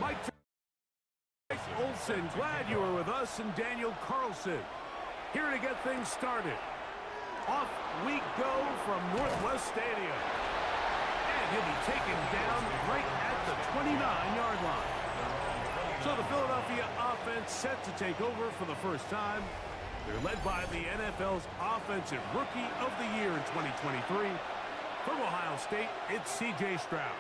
Mike Olson, glad you were with us, and Daniel Carlson here to get things started. Off we go from Northwest Stadium. And he'll be taken down right at the 29-yard line. So the Philadelphia offense set to take over for the first time. They're led by the NFL's Offensive Rookie of the Year in 2023. From Ohio State, it's C.J. Stroud.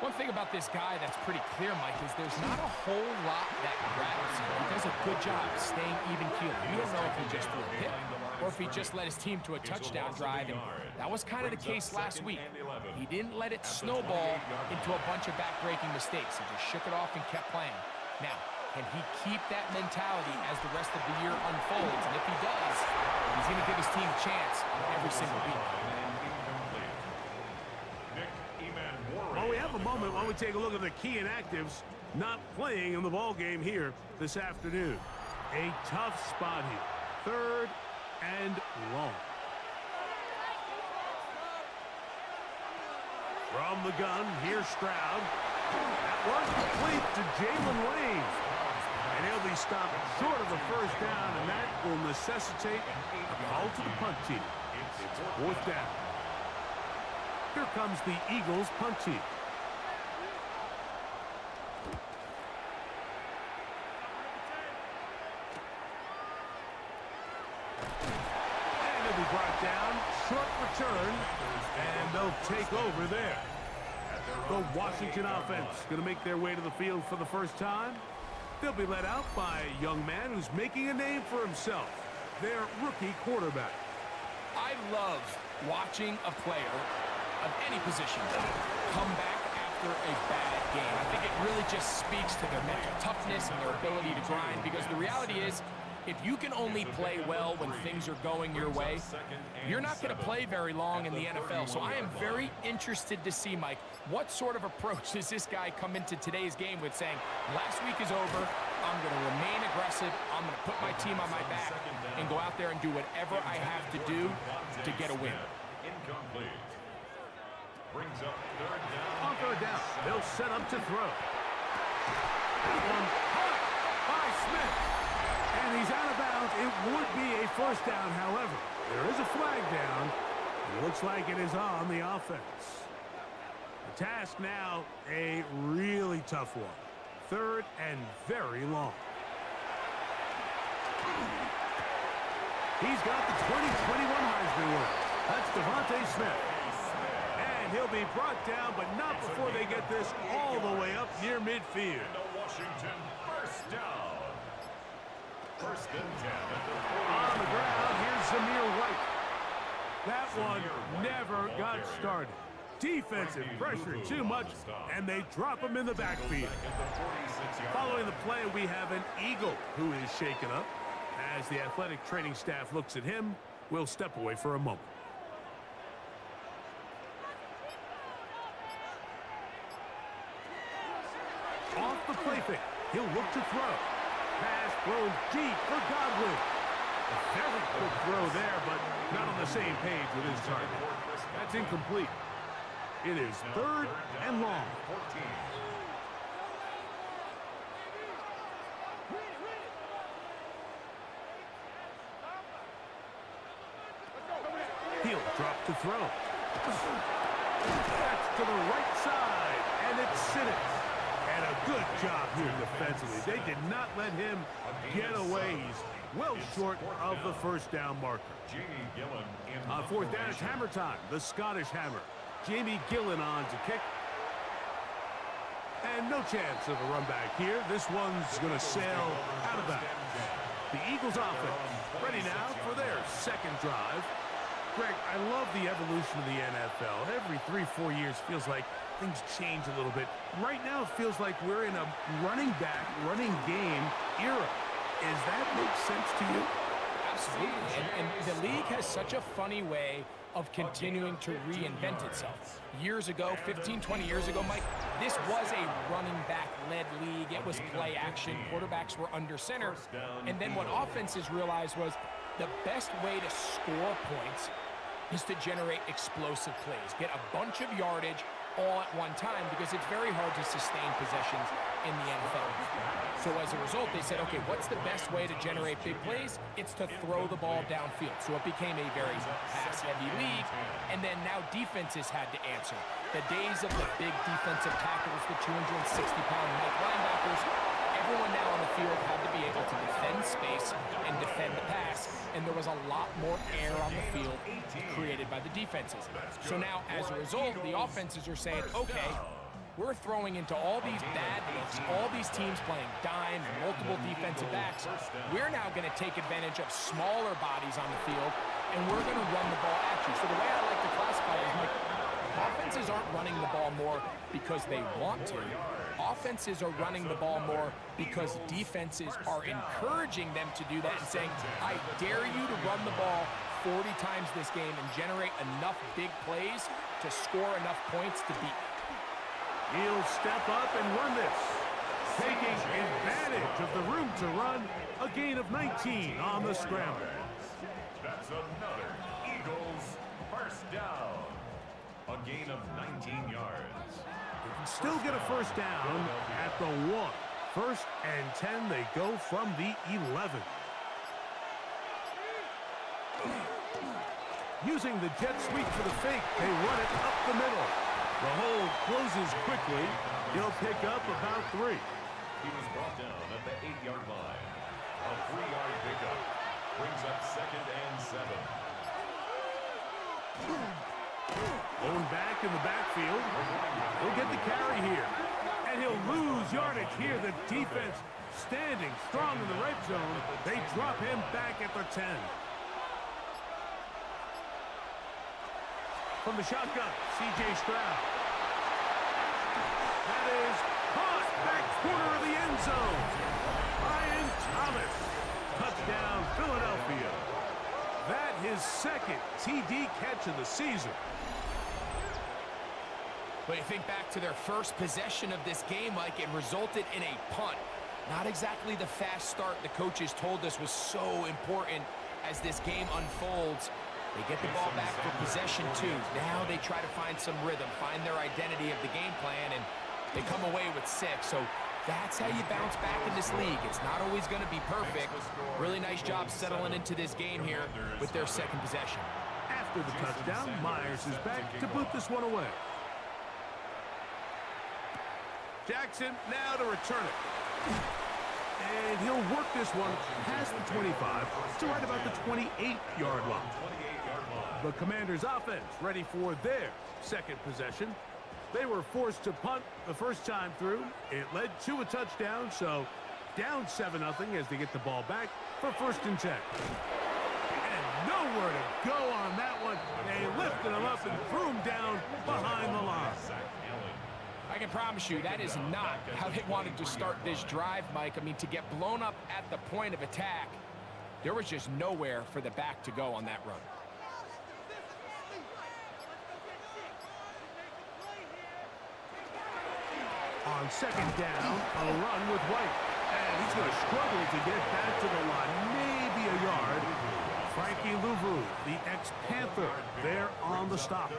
One thing about this guy that's pretty clear, Mike, is there's not a whole lot that rattles him. He does a good job staying even-keeled. We don't know if he just threw a pick or if he just led his team to a touchdown drive, and that was kind of the case last week. He didn't let it snowball into a bunch of back-breaking mistakes. He just shook it off and kept playing. Now, can he keep that mentality as the rest of the year unfolds? And if he does, he's going to give his team a chance every single week. Well, we have a moment while we take a look at the key inactives not playing in the ball game here this afternoon. A tough spot here. 3rd and long. From the gun, here's Stroud. That one complete to Jalen Wayne. And he'll be stopped short of a first down, and that will necessitate a call to the punt team. It's 4th down. Here comes the Eagles punt team. And he'll be brought down. Short return. And they'll take over there. The Washington offense going to make their way to the field for the first time. They'll be led out by a young man who's making a name for himself. Their rookie quarterback. I love watching a player of any position come back after a bad game. I think it really just speaks to their mental toughness and their ability to grind, because the reality is, if you can only play well when things are going your way, you're not going to play very long in the NFL. So I am very interested to see, Mike, what sort of approach does this guy come into today's game with, saying, last week is over, I'm going to remain aggressive, I'm going to put my team on my back and go out there and do whatever I have to do to get a win. Incomplete. Brings up 3rd down. On 3rd down, they'll set up to throw. That one caught by Smith. And he's out of bounds. It would be a first down, however. There is a flag down. It looks like it is on the offense. The task now, a really tough one. 3rd and very long. He's got the 2021 Heisman winner. That's Devontae Smith. And he'll be brought down, but not before they get this all the way up near midfield. And a Washington first down. First and 10 at the 40. On the ground, here's Zamir White. That one never got started. Defensive pressure too much, and they drop him in the backfield. Following the play, we have an Eagle who is shaken up. As the athletic training staff looks at him, we'll step away for a moment. Off the play fake, he'll look to throw. Pass thrown deep for Godwin. A very quick throw there, but not on the same page with his target. That's incomplete. It is 3rd and long. 14. He'll drop to throw. That's to the right side, and it's Simmons. And a good job here defensively. They did not let him get away. He's well short of the first down marker. Jamie Gillen in On 4th down, it's hammer time. The Scottish hammer. Jamie Gillen on to kick. And no chance of a run back here. This one's going to sail out of bounds. The Eagles offense ready now for their second drive. Greg, I love the evolution of the NFL. Every 3-4 years feels like things change a little bit. Right now it feels like we're in a running back, running game era. Does that make sense to you? Absolutely. And the league has such a funny way of continuing to reinvent itself. Years ago, 15, 20 years ago, Mike, this was a running back-led league. It was play action. Quarterbacks were under center. And then what offenses realized was the best way to score points is to generate explosive plays. Get a bunch of yardage all at one time because it's very hard to sustain possessions in the NFL. So as a result, they said, okay, what's the best way to generate big plays? It's to throw the ball downfield. So it became a very pass-heavy league, and then now defenses had to answer. The days of the big defensive tackles, the 260-pound Mike linebackers, everyone now on the field had to be able to defend space and defend the pass, and there was a lot more air on the field created by the defenses. So now, as a result, the offenses are saying, okay, we're throwing into all these bad looks, all these teams playing dime, multiple defensive backs. We're now going to take advantage of smaller bodies on the field, and we're going to run the ball at you. So the way I like to classify it is, like, offenses aren't running the ball more because they want to. Offenses are running the ball more because defenses are encouraging them to do that and saying, I dare you to run the ball 40 times this game and generate enough big plays to score enough points to beat. He'll step up and run this. Taking advantage of the room to run. A gain of 19 on the scramble. That's another Eagles first down. A gain of 19 yards. They can still get a first down at the 1. 1st and 10, they go from the 11. Using the jet sweep for the fake, they run it up the middle. The hole closes quickly. He'll pick up about 3. He was brought down at the 8-yard line. A 3-yard pickup brings up 2nd and 7. Going back in the backfield. He'll get the carry here. And he'll lose yardage here. The defense standing strong in the red zone. They drop him back at the 10. From the shotgun, C.J. Stroud. That is caught back corner of the end zone. Brian Thomas. Touchdown, Philadelphia. That his 2nd TD catch of the season. But you think back to their first possession of this game, Mike, it resulted in a punt. Not exactly the fast start the coaches told us was so important as this game unfolds. They get the ball back for possession 2. Now they try to find some rhythm, find their identity of the game plan, and they come away with 6. So that's how you bounce back in this league. It's not always going to be perfect. Really nice job settling into this game here with their 2nd possession. After the touchdown, Myers is back to boot this one away. Jackson now to return it. And he'll work this one past the 25 to right about the 28-yard line. The Commanders' offense ready for their second possession. They were forced to punt the first time through. It led to a touchdown, so down 7-0 as they get the ball back for 1st and 10. And nowhere to go on that one. They lifted him up and threw him down behind the line. I can promise you that is not how they wanted to start this drive, Mike. I mean, to get blown up at the point of attack, there was just nowhere for the back to go on that run. On 2nd down, a run with White. And he's going to struggle to get back to the line, maybe a yard. Frankie Louvu, the ex-Panther, there on the stop.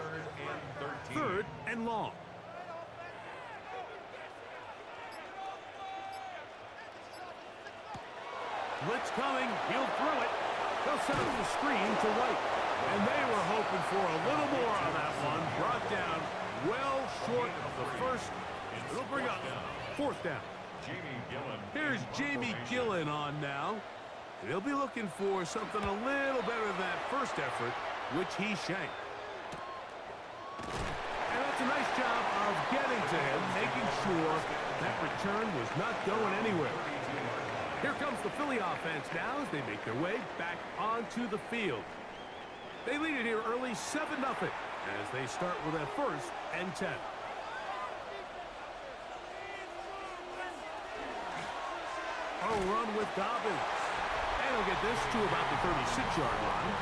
3rd and long. Blitz coming. He'll throw it. They'll set up the screen to White. And they were hoping for a little more on that one. Brought down well short of the first. It'll bring up 4th down. Here's Jamie Gillen on now. He'll be looking for something a little better than that first effort, which he shanked. And that's a nice job of getting to him, making sure that return was not going anywhere. Here comes the Philly offense now as they make their way back onto the field. They lead it here early 7-0 as they start with a 1st and 10. A run with Dobbins. And he'll get this to about the 36-yard line.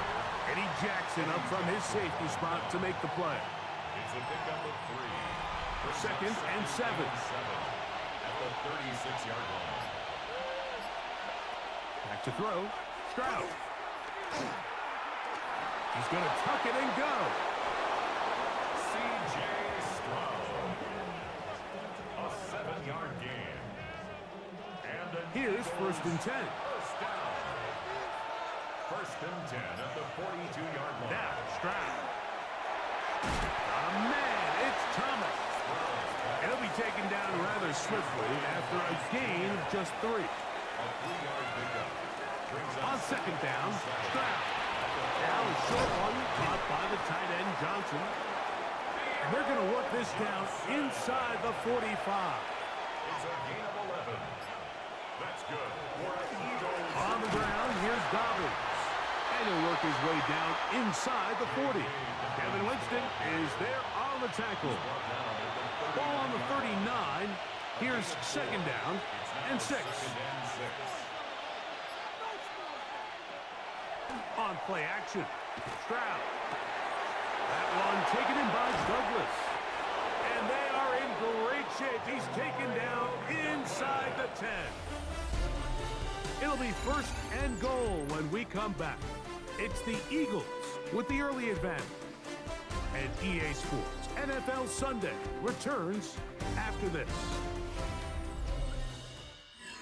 Eddie Jackson up from his safety spot to make the play. It's a pickup of 3. For 2nd and 7. At the 36-yard line. Back to throw. Stroud. He's going to tuck it and go. C.J. Stroud. A 7-yard gain. Here's 1st and 10. 1st down. 1st and 10 at the 42-yard line. Now, Stroud. Oh, man, it's Thomas. And he'll be taken down rather swiftly after a gain of just 3. A 3-yard pickup. On 2nd down, Stroud. Now a short one caught by the tight end, Johnson. And they're going to work this down inside the 45. It's a gain of 11. That's good. On the ground, here's Dobbins. And he'll work his way down inside the 40. Kevin Winston is there on the tackle. Ball on the 39. Here's 2nd down and 6. On play action, Stroud. That one taken in by Douglas. And they are in great shape. He's taken down inside the 10. It'll be 1st and goal when we come back. It's the Eagles with the early advantage. And EA Sports NFL Sunday returns after this.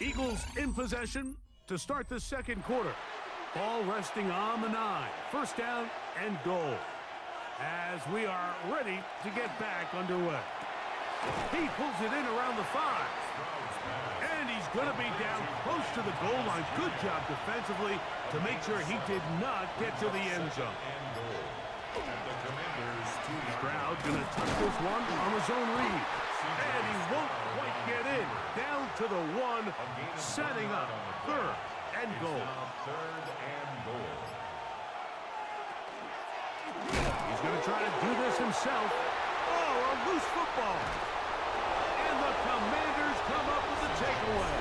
Eagles in possession to start the 2nd quarter. Ball resting on the 9. 1st down and goal. As we are ready to get back underway. He pulls it in around the 5. And he's going to be down close to the goal line. Good job defensively to make sure he did not get to the end zone. Stroud going to touch this one on his own read. And he won't quite get in. Down to the 1, setting up 3rd and goal. 3rd and goal. He's going to try to do this himself. Oh, a loose football. And the Commanders come up with the takeaway.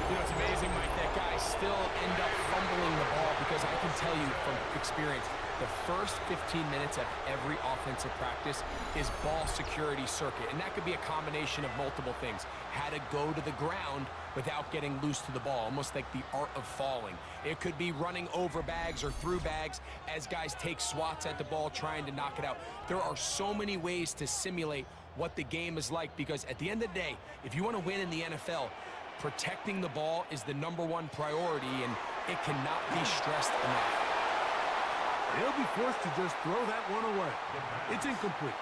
You know, it's amazing, Mike, that guys still end up fumbling the ball because I can tell you from experience, the first 15 minutes of every offensive practice is ball security circuit. And that could be a combination of multiple things. How to go to the ground without getting loose to the ball, almost like the art of falling. It could be running over bags or through bags as guys take swats at the ball trying to knock it out. There are so many ways to simulate what the game is like because at the end of the day, if you want to win in the NFL, protecting the ball is the #1 priority and it cannot be stressed enough. He'll be forced to just throw that one away. It's incomplete.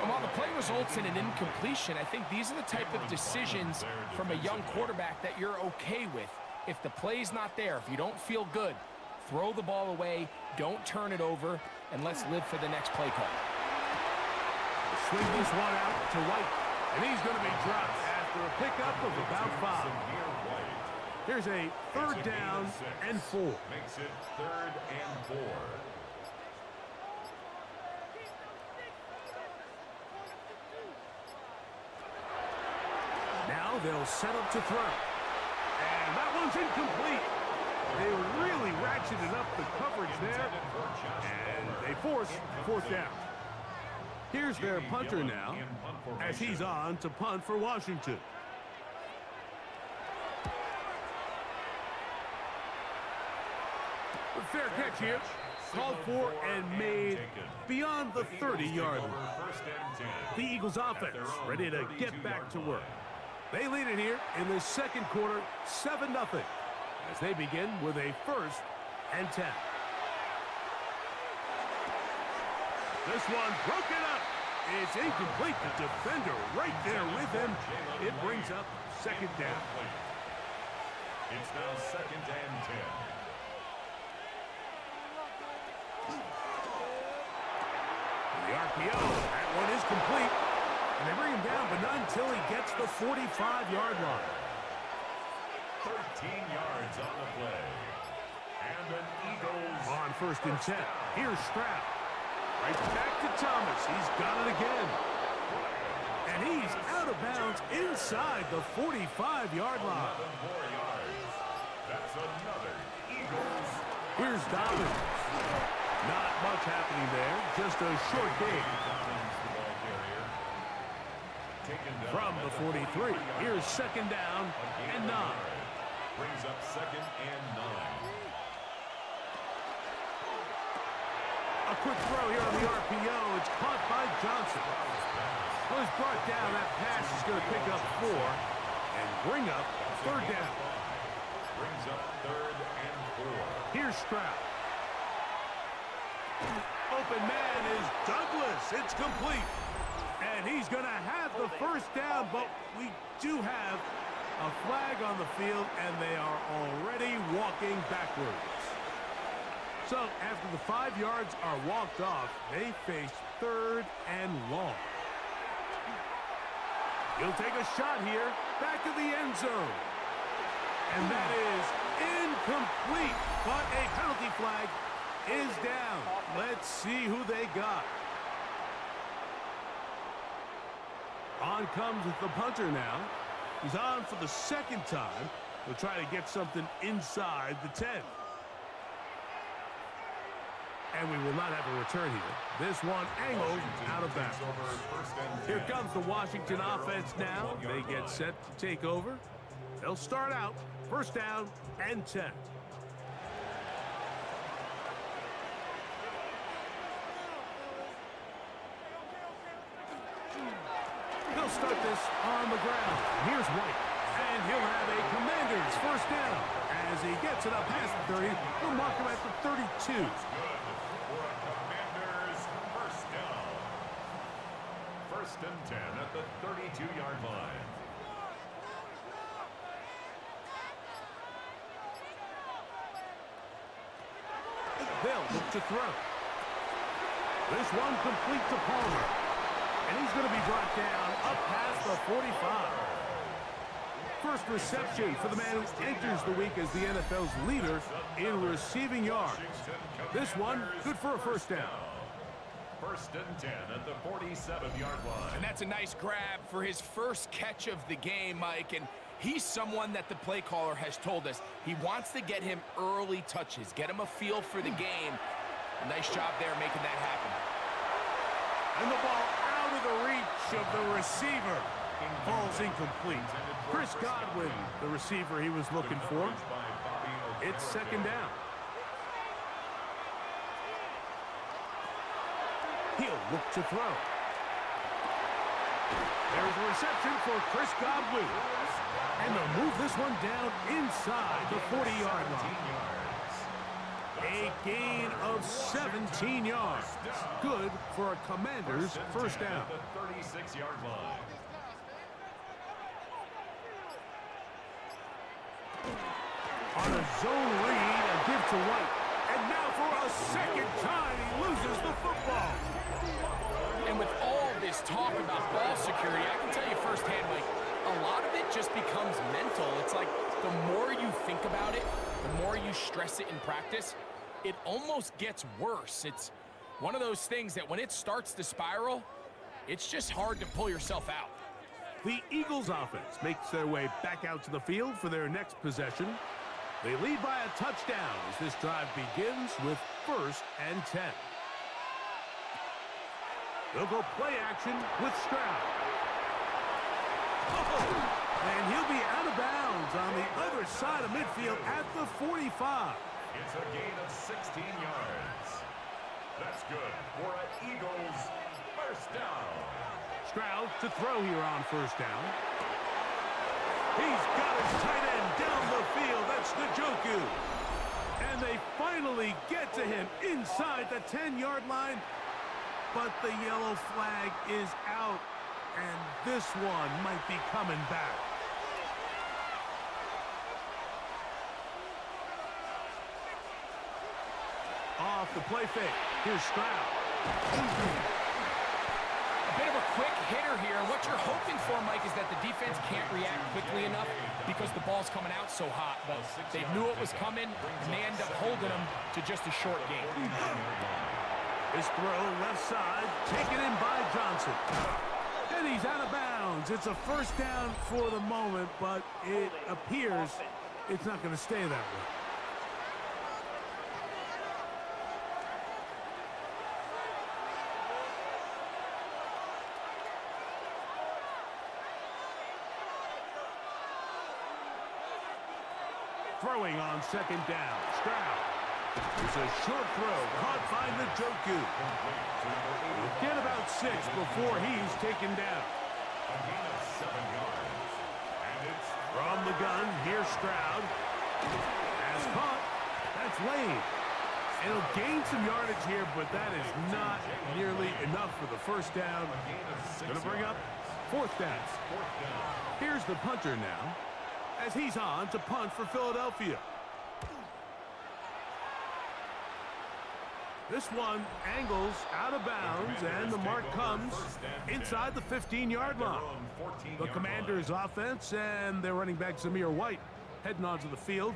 And while the play results in an incompletion, I think these are the type of decisions from a young quarterback that you're okay with. If the play's not there, if you don't feel good, throw the ball away, don't turn it over, and let's live for the next play call. Swing this one out to White, and he's going to be dropped after a pickup of about 5. Here's a third down and 4. Makes it 3rd and 4. Now they'll set up to throw. And that one's incomplete. They really ratcheted up the coverage there, and they force 4th down. Here's their punter now, as he's on to punt for Washington. The fair catch here, called for and made beyond the 30-yard line. The Eagles offense ready to get back to work. They lead it here in the second quarter, 7-0, as they begin with a 1st and 10. This one broken up. It's incomplete. The defender right there with him. It brings up 2nd down. It's now 2nd and 10. The RPO, that one is complete. And they bring him down, but not until he gets the 45-yard line. 13 yards on the play. And an Eagles On 1st and 10. Here's Stroud. Right back to Thomas. He's got it again. And he's out of bounds inside the 45-yard line. 11 more yards. That's another Eagles. Here's Dobbins. Not much happening there. Just a short gain. From the 43. Here's 2nd down and 9. Brings up 2nd and 9. A quick throw here on the RPO. It's caught by Johnson. Well, it's brought down. That pass is going to pick up 4 and bring up 3rd down. Brings up 3rd and 4. Here's Stroud. Open man is Douglas. It's complete. And he's going to have the 1st down, but we do have a flag on the field, and they are already walking backwards. So after the 5 yards are walked off, they face 3rd and long. He'll take a shot here, back of the end zone. And that is incomplete, but a penalty flag is down. Let's see who they got. On comes the punter now. He's on for the 2nd time. He'll try to get something inside the 10. And we will not have a return here. This one angled out of bounds. Here comes the Washington offense now. They get set to take over. They'll start out 1st down and 10. They'll start this on the ground. Here's White. And he'll have a Commanders 1st down. As he gets it up past the 30, he'll mark him at the 32. For a Commanders 1st down. 1st and 10 at the 32-yard line. They'll look to throw. This one complete to Palmer. And he's going to be brought down up past the 45. First reception for the man who enters the week as the NFL's leader in receiving yards. This one, good for a 1st down. 1st and 10 at the 47-yard line. And that's a nice grab for his first catch of the game, Mike. And he's someone that the play caller has told us he wants to get him early touches, get him a feel for the game. A nice job there making that happen. And the ball out of the reach of the receiver. Ball's incomplete. Chris Godwin, the receiver he was looking for. It's 2nd down. He'll look to throw. There's a reception for Chris Godwin. And they'll move this one down inside the 40-yard line. A gain of 17 yards. Good for a Commanders 1st down. The 36-yard line. On a zone read, a give to White. second time he loses the football. And with all this talk about ball security, I can tell you firsthand, Mike, a lot of it just becomes mental. It's like the more you think about it, the more you stress it in practice, it almost gets worse. It's one of those things that when it starts to spiral, it's just hard to pull yourself out. The Eagles offense makes their way back out to the field for their next possession. They lead by a touchdown as this drive begins with 1st and 10. They'll go play action with Stroud. And he'll be out of bounds on the other side of midfield at the 45. It's a gain of 16 yards. That's good for an Eagles first down. Stroud to throw here on 1st down. He's got his tight end down the field. That's Njoku. And they finally get to him inside the 10-yard line. But the yellow flag is out. And this one might be coming back. Off the play fake. Here's Stroud. A bit of a quick hitter here. And what you're hoping for, Mike, is that the defense can't react quickly enough because the ball's coming out so hot. But they knew it was coming, and they end up holding them to just a short gain. His throw left side, taken in by Johnson. And he's out of bounds. It's a 1st down for the moment, but it appears it's not going to stay that way. Throwing on 2nd down. Stroud. It's a short throw caught by Njoku. Get about 6 before he's taken down. A gain of 7 yards. And it's From the gun, here's Stroud. Has caught. That's Lane. It'll gain some yardage here, but that is not nearly enough for the 1st down. It's going to bring up 4th down. Here's the punter now, as he's on to punt for Philadelphia. This one angles out of bounds, and the mark comes inside the 15-yard line. The Commanders' offense and their running back Zamir White heading onto the field.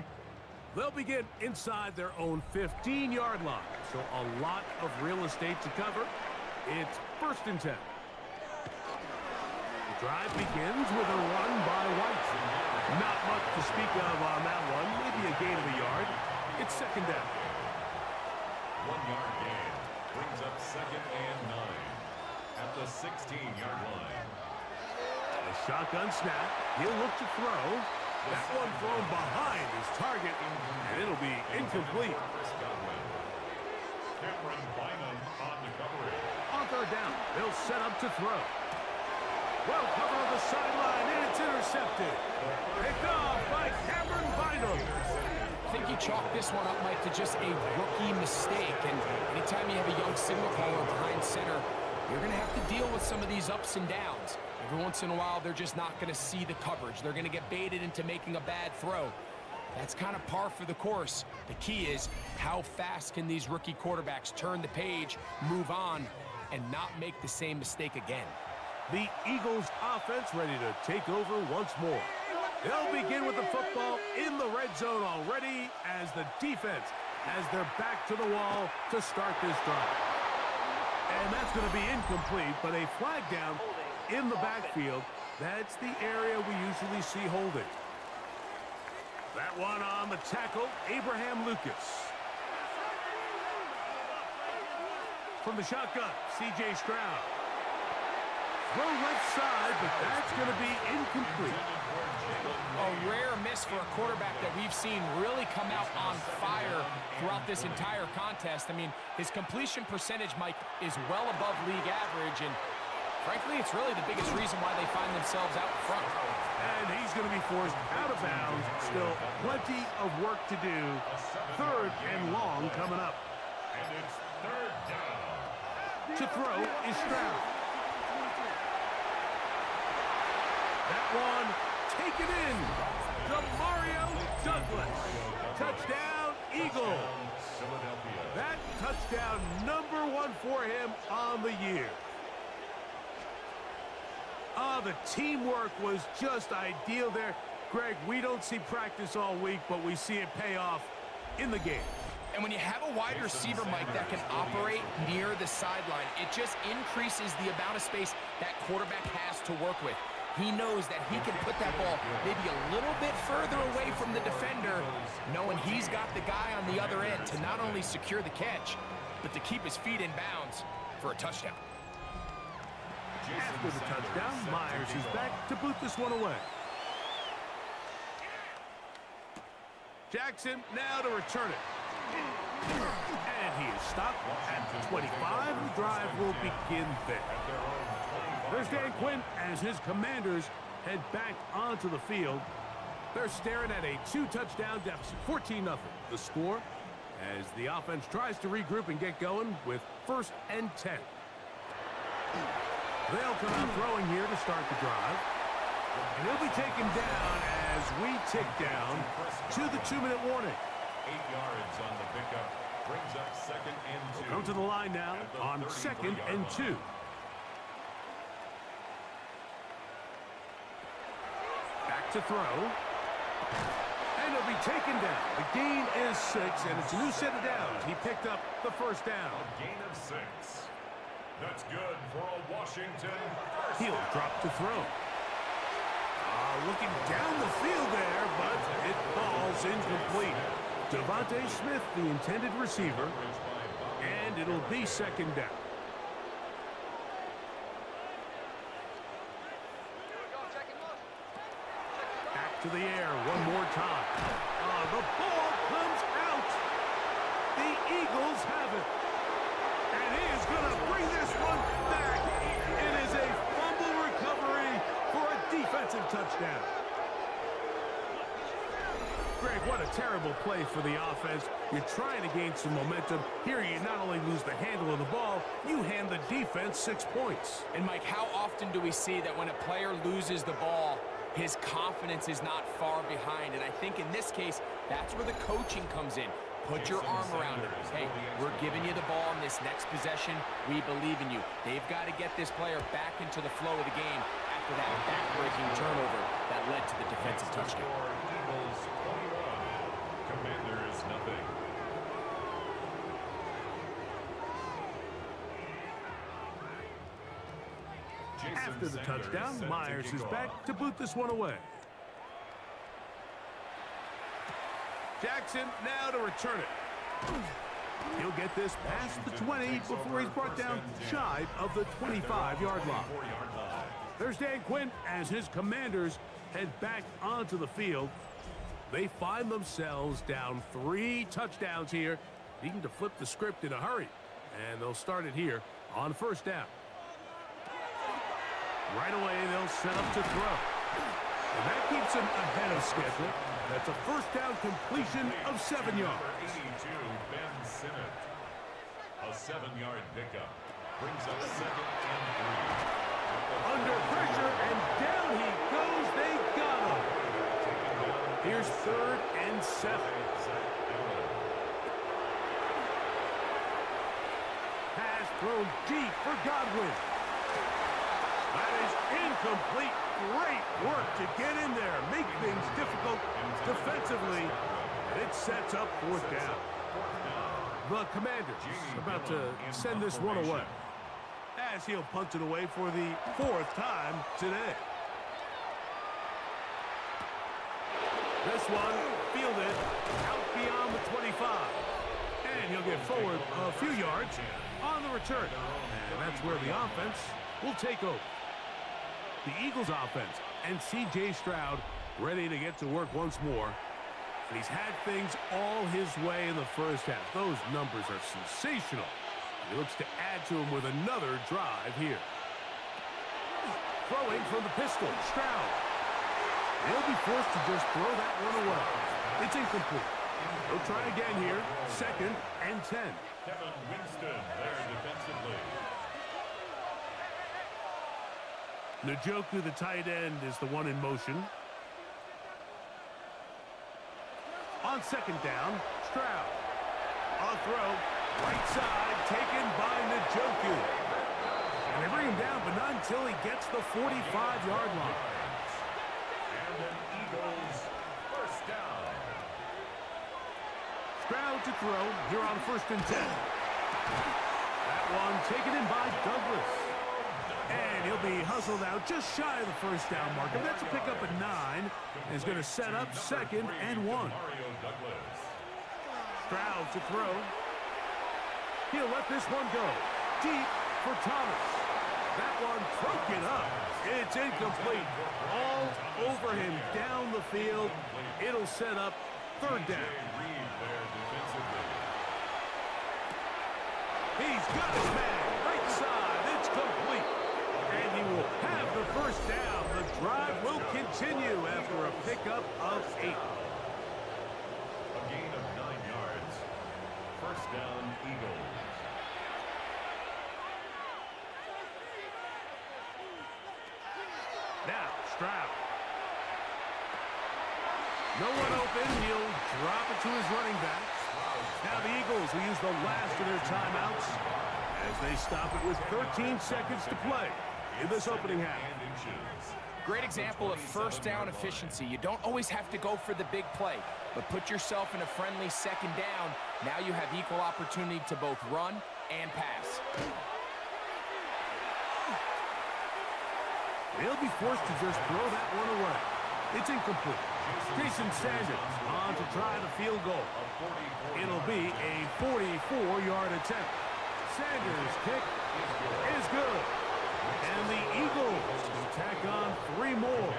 They'll begin inside their own 15-yard line, so a lot of real estate to cover. It's 1st and 10. The drive begins with a run by White. Not much to speak of on that one, maybe a gain of a yard. It's 2nd down. 1-yard gain brings up 2nd and 9 at the 16-yard line. A shotgun snap. He'll look to throw. That one thrown behind his target, and it'll be incomplete. Cameron Bynum on the coverage. On 3rd down, they'll set up to throw. Well covered on the sideline, and it's intercepted. Picked off by Cameron Bynum. I think you chalk this one up, Mike, to just a rookie mistake. And anytime you have a young signal caller behind center, you're going to have to deal with some of these ups and downs. Every once in a while, they're just not going to see the coverage. They're going to get baited into making a bad throw. That's kind of par for the course. The key is how fast can these rookie quarterbacks turn the page, move on, and not make the same mistake again. The Eagles offense ready to take over once more. They'll begin with the football in the red zone already as the defense has their back to the wall to start this drive. And that's going to be incomplete, but a flag down in the backfield. That's the area we usually see holding. That one on the tackle, Abraham Lucas. From the shotgun, C.J. Stroud. Throw left side, but that's going to be incomplete. A rare miss for a quarterback that we've seen really come out on fire throughout this entire contest. I mean, his completion percentage, Mike, is well above league average, and frankly, it's really the biggest reason why they find themselves out in front. And he's going to be forced out of bounds. Still plenty of work to do. 3rd and long coming up. And it's 3rd down. To throw is Stroud. That one taken in. DeMario Douglas. Touchdown, Eagle. Philadelphia. That touchdown #1 for him on the year. The teamwork was just ideal there. Greg, we don't see practice all week, but we see it pay off in the game. And when you have a wide receiver, Mike, that can operate near the sideline, it just increases the amount of space that quarterback has to work with. He knows that he can put that ball maybe a little bit further away from the defender, knowing he's got the guy on the other end to not only secure the catch, but to keep his feet in bounds for a touchdown. After the touchdown, Myers is back to boot this one away. Jackson now to return it. And he is stopped at the 25. The drive will begin there. There's Dan Quinn as his Commanders head back onto the field. They're staring at a 2-touchdown deficit, 14-0. The score as the offense tries to regroup and get going with 1st and 10. They'll come out throwing here to start the drive. And he'll be taken down as we tick down to the 2-minute warning. 8 yards on the pickup. Brings up 2nd and 2. Come to the line now on 2nd and 2. Back to throw. And he'll be taken down. The gain is 6, and it's a new set of downs. He picked up the 1st down. A gain of 6. That's good for a Washington. He'll drop to throw. Looking down the field there, but it falls incomplete. Devontae Smith, the intended receiver, and it'll be 2nd down. Back to the air one more time. The ball comes out. The Eagles have it. And he is going to bring this one back. It is a fumble recovery for a defensive touchdown. Greg, what a terrible play for the offense. You're trying to gain some momentum. Here you not only lose the handle of the ball, you hand the defense 6 points. And Mike, how often do we see that when a player loses the ball, his confidence is not far behind? And I think in this case, that's where the coaching comes in. Put your arm around him. Hey, we're giving you the ball in this next possession. We believe in you. They've got to get this player back into the flow of the game after that back-breaking turnover that led to the defensive touchdown. Eagles 21. Commanders nothing. After the touchdown, Myers is back to boot this one away. Jackson now to return it. He'll get this past the 20 before he's brought down shy of the 25-yard line. There's Dan Quinn as his Commanders head back onto the field. They find themselves down 3 touchdowns here, needing to flip the script in a hurry. And they'll start it here on 1st down. Right away, they'll set up to throw. And that keeps him ahead of schedule. That's a 1st down completion of 7 yards. 82, Ben Simmons. A 7-yard pickup. Brings up 2nd and 3. Under pressure, and down he goes. They got him. Here's 3rd and 7. Pass thrown deep for Godwin. That is incomplete. Great work to get in there, make things difficult defensively. It sets up 4th down. The Commanders about to send this one away as he'll punt it away for the 4th time today. This one fielded out beyond the 25. And he'll get forward a few yards on the return. And that's where the offense will take over. The Eagles offense and C.J. Stroud ready to get to work once more. And he's had things all his way in the 1st half. Those numbers are sensational. He looks to add to them with another drive here. Throwing from the pistol, Stroud. He'll be forced to just throw that one away. It's incomplete. He'll try again here. 2nd and 10. Kevin Winston there defensively. Njoku, the tight end, is the one in motion. On second down, Stroud. A throw, right side, taken by Njoku. And they bring him down, but not until he gets the 45-yard line. And an Eagles first down. Stroud to throw here on 1st and 10. That one taken in by Douglas. And he'll be hustled out just shy of the first down marker. That's a pickup at 9. And is going to set up 2nd and 1. Stroud to throw. He'll let this one go. Deep for Thomas. That one broken up. It's incomplete. All over him down the field. It'll set up 3rd down. He's got his man. Right side. It's complete. And he will have the first down. The drive will continue after a pickup of 8. A gain of 9 yards. First down, Eagles. Now, Stroud. No one open. He'll drop it to his running back. Now the Eagles will use the last of their timeouts as they stop it with 13 seconds to play in this opening half. Great example of first down efficiency. You don't always have to go for the big play, but put yourself in a friendly 2nd down. Now you have equal opportunity to both run and pass. They'll be forced to just throw that one away. It's incomplete. Jason Sanders on to try the field goal. It'll be a 44-yard attempt. Sanders' kick is good. And the Eagles will tack on 3 more,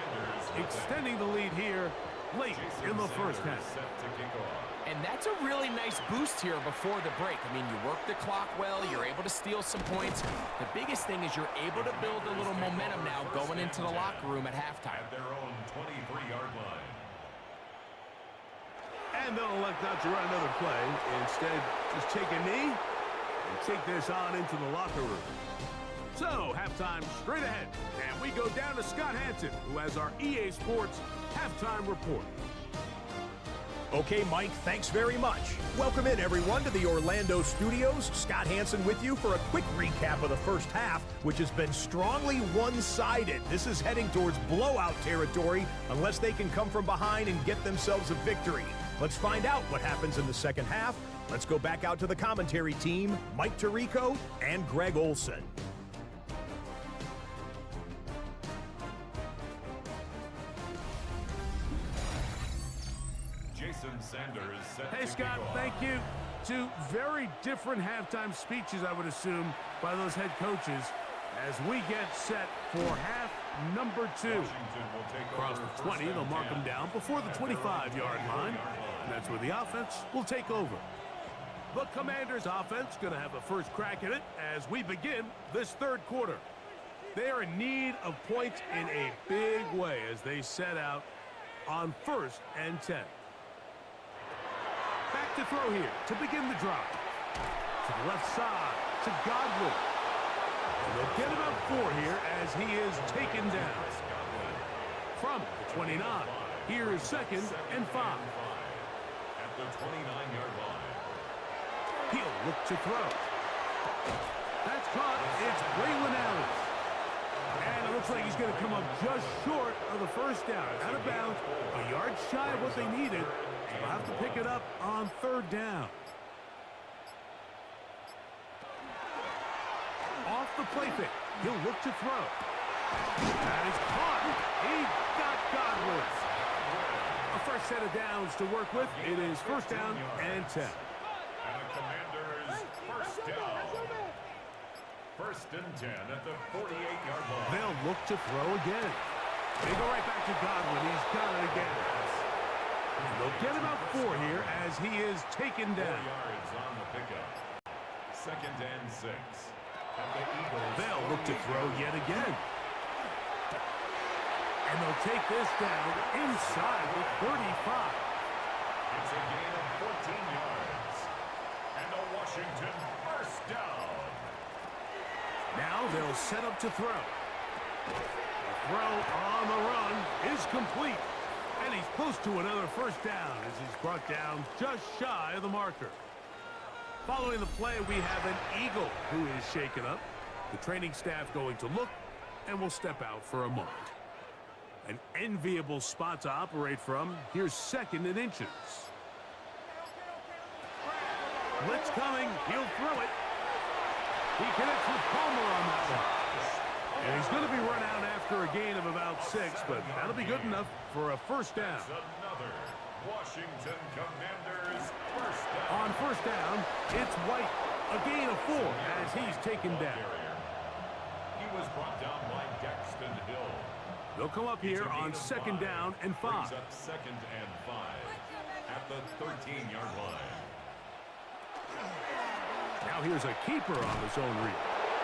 extending the lead here late in the first half. And that's a really nice boost here before the break. I mean, you work the clock well, you're able to steal some points. The biggest thing is you're able to build a little momentum now going into the locker room at halftime. At their own 23-yard line. And they'll elect not to run another play. Instead, just take a knee and take this on into the locker room. So, halftime straight ahead. And we go down to Scott Hansen, who has our EA Sports halftime report. Okay, Mike, thanks very much. Welcome in, everyone, to the Orlando studios. Scott Hansen with you for a quick recap of the first half, which has been strongly one-sided. This is heading towards blowout territory unless they can come from behind and get themselves a victory. Let's find out what happens in the second half. Let's go back out to the commentary team, Mike Tirico and Greg Olson. Jason Sanders set Hey, to Scott, kick off. thank you. 2 very different halftime speeches, I would assume, by those head coaches as we get set for half number 2. Washington will take Across over the 20, first they'll and mark 10 them down before the at their own 25-yard line. And that's where the offense will take over. The Commanders' offense going to have a first crack at it as we begin this 3rd quarter. They are in need of points in a big way as they set out on 1st and 10. Back to throw here to begin the drive. To the left side, to Godwin. And they'll get about 4 here as he is taken down. From the 29, here is 2nd and 5. At the 29-yard line. He'll look to throw. That's caught. It's Braylon Allen. And it looks like he's going to come up just short of the first down. Out of bounds, a yard shy of what they needed. They'll have to pick it up on 3rd down. Off the play fake. He'll look to throw. That is caught. He got Godwin. A fresh set of downs to work with. It is 1st down and 10. And the Commanders first down. 1st and 10 at the 48-yard line. They'll look to throw again. They go right back to Godwin. He's got it again. And they'll get about 4 here as he is taken 4 down. yards on the pickup. 2nd and 6. At the Eagles. They'll look to throw yet again. And they'll take this down inside the 35. It's a gain of 14 yards. And a Washington first down. Now they'll set up to throw. The throw on the run is complete. And he's close to another first down as he's brought down just shy of the marker. Following the play, we have an Eagle who is shaken up. The training staff going to look and will step out for a moment. An enviable spot to operate from. Here's 2nd and inches. Blitz coming. He'll throw it. He connects with Palmer on that one. And he's going to be run out after a gain of about 6, but that'll be good enough for a first down. Another Washington Commanders first down. On first down, it's White. A gain of 4 as he's taken down. He was brought down by Dexton Hill. They'll come up here on 2nd down and 5. Brings up 2nd and 5 at the 13-yard line. Now here's a keeper on the zone read.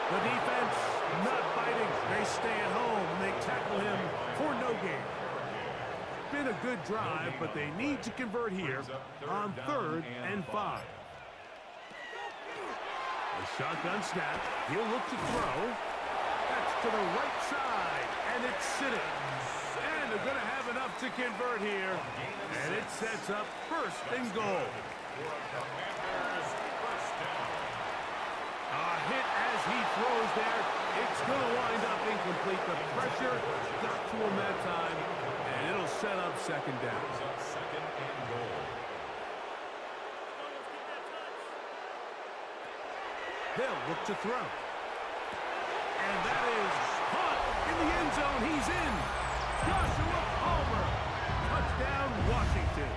The defense not biting. They stay at home and they tackle him for no gain. Been a good drive, but they need to convert here on 3rd and 5. A shotgun snap. He'll look to throw. That's to the right side, and it's sitting. And they're going to have enough to convert here, and it sets up 1st and goal. A hit as he throws there. It's going to wind up incomplete. The pressure got to him that time, and it'll set up 2nd down. 2nd and goal. They'll look to throw. And that is caught in the end zone. He's in. Joshua Palmer. Touchdown, Washington.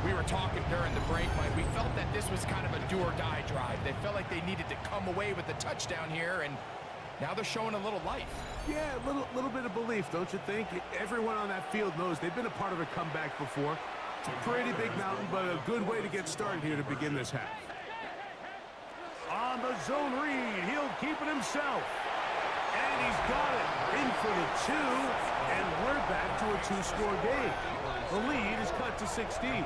We were talking during the break, Mike. We felt that this was kind of a do-or-die drive. They felt like they needed to come away with the touchdown here, and now they're showing a little life. Yeah, a little bit of belief, don't you think? Everyone on that field knows they've been a part of a comeback before. It's a pretty big mountain, but a good way to get started here to begin this half. On the zone read, he'll keep it himself. And he's got it. In for the 2, and we're back to a 2-score game. The lead is cut to 16.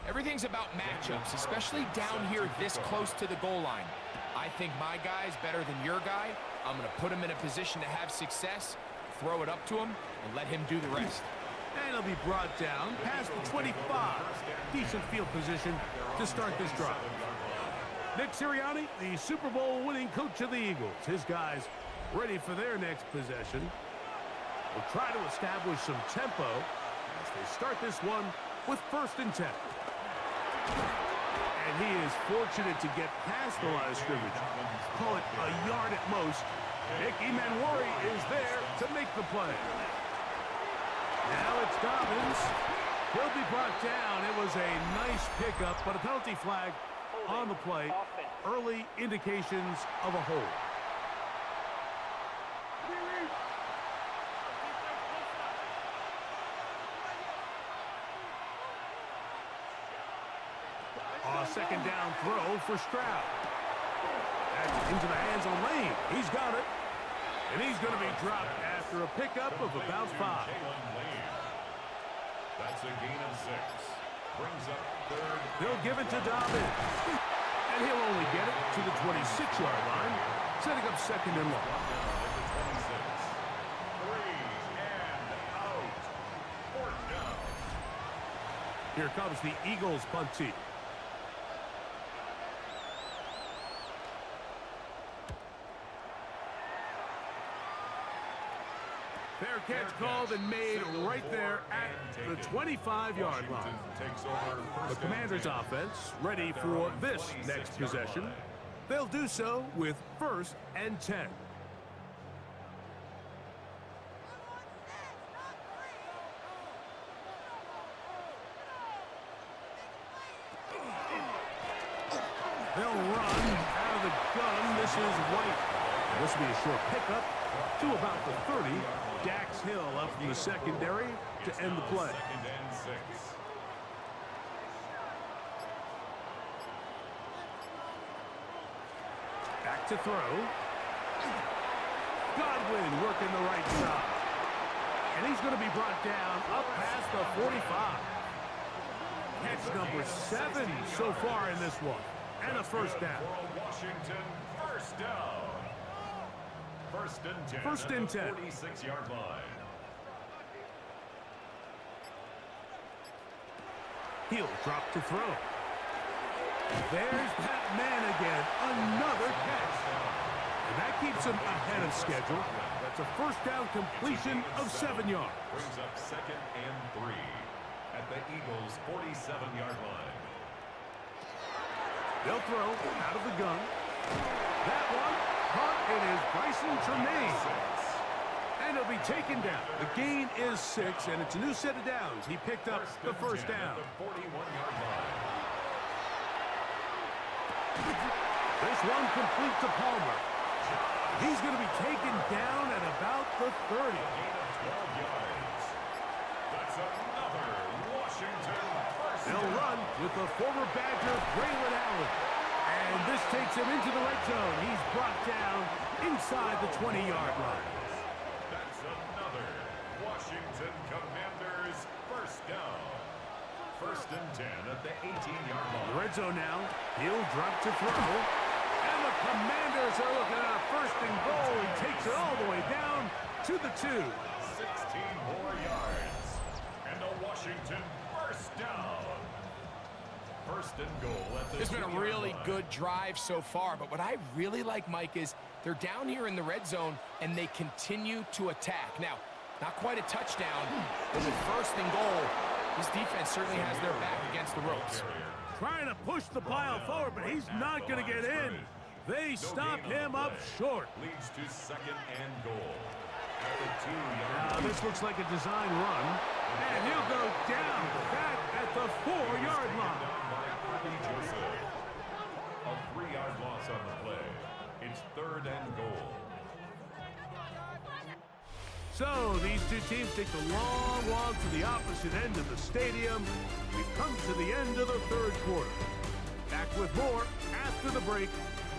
Everything's about matchups, especially down here this close to the goal line. I think my guy's better than your guy. I'm going to put him in a position to have success, throw it up to him, and let him do the rest. And he'll be brought down past the 25. Decent field position to start this drive. Nick Sirianni, the Super Bowl winning coach of the Eagles. His guys ready for their next possession. Will try to establish some tempo as they start this one with 1st and 10. And he is fortunate to get past the line of scrimmage. Call it a yard at most. Nick Emanwari is there to make the play. Now it's Dobbins. He'll be brought down. It was a nice pickup, but a penalty flag on the play. Early indications of a hold. Second down throw for Stroud. That's into the hands of Lane. He's got it. And he's going to be dropped after a pickup of about 5. That's a gain of 6. Brings up 3rd. They'll give it to Dobbins. And he'll only get it to the 26-yard line, setting up 2nd and long. 3 and out. 4th down. Here comes the Eagles punt team. Fair catch called and made right there at the 25-yard line. The Commanders' offense ready for this next possession. They'll do so with 1st and 10. They'll run out of the gun. This is White. This will be a short pickup to about the 30. Dax Hill up from the secondary to end the play. 2nd and 6. Back to throw. Godwin working the right side. And he's going to be brought down up past the 45. Catch number 7 so far in this one. And a first down. Washington, first down. 1st and 10. First and 10. 46-yard line. He'll drop to throw. There's that man again. Another catch. And that keeps him ahead of schedule. That's a first down completion of 7 yards. Brings up 2nd and 3 at the Eagles' 47-yard line. They'll throw out of the gun. That one caught. It is Bryson Tremaine. And he'll be taken down. The gain is 6, and it's a new set of downs. He picked up the first down. At the 41-yard line. This one complete to Palmer. He's going to be taken down at about the 30. Gain of 12 yards. That's another Washington first They'll down. run with the former Badger, Braylon Allen. And this takes him into the red zone. He's brought down inside the 20-yard line. That's another Washington Commanders first down. 1st and 10 at the 18-yard line. The red zone now. He'll drop to throw. And the Commanders are looking at a 1st and goal. He takes it all the way down to the 2. 16 more yards. And a Washington first down. 1st and goal at the It's been a 2-yard really line. good drive so far, but what I really like, Mike, is they're down here in the red zone, and they continue to attack. Now, not quite a touchdown, but with 1st and goal, this defense certainly has their back against the ropes. Trying to push the pile forward, but he's not going to get in. They stop him up short. Leads to 2nd and goal. At the 2-yard Now, line. this looks like a design run. And he'll go down back at the 4-yard line. A 3-yard loss on the play. It's 3rd and goal. So these two teams take the long walk to the opposite end of the stadium. We've come to the end of the 3rd quarter. Back with more after the break.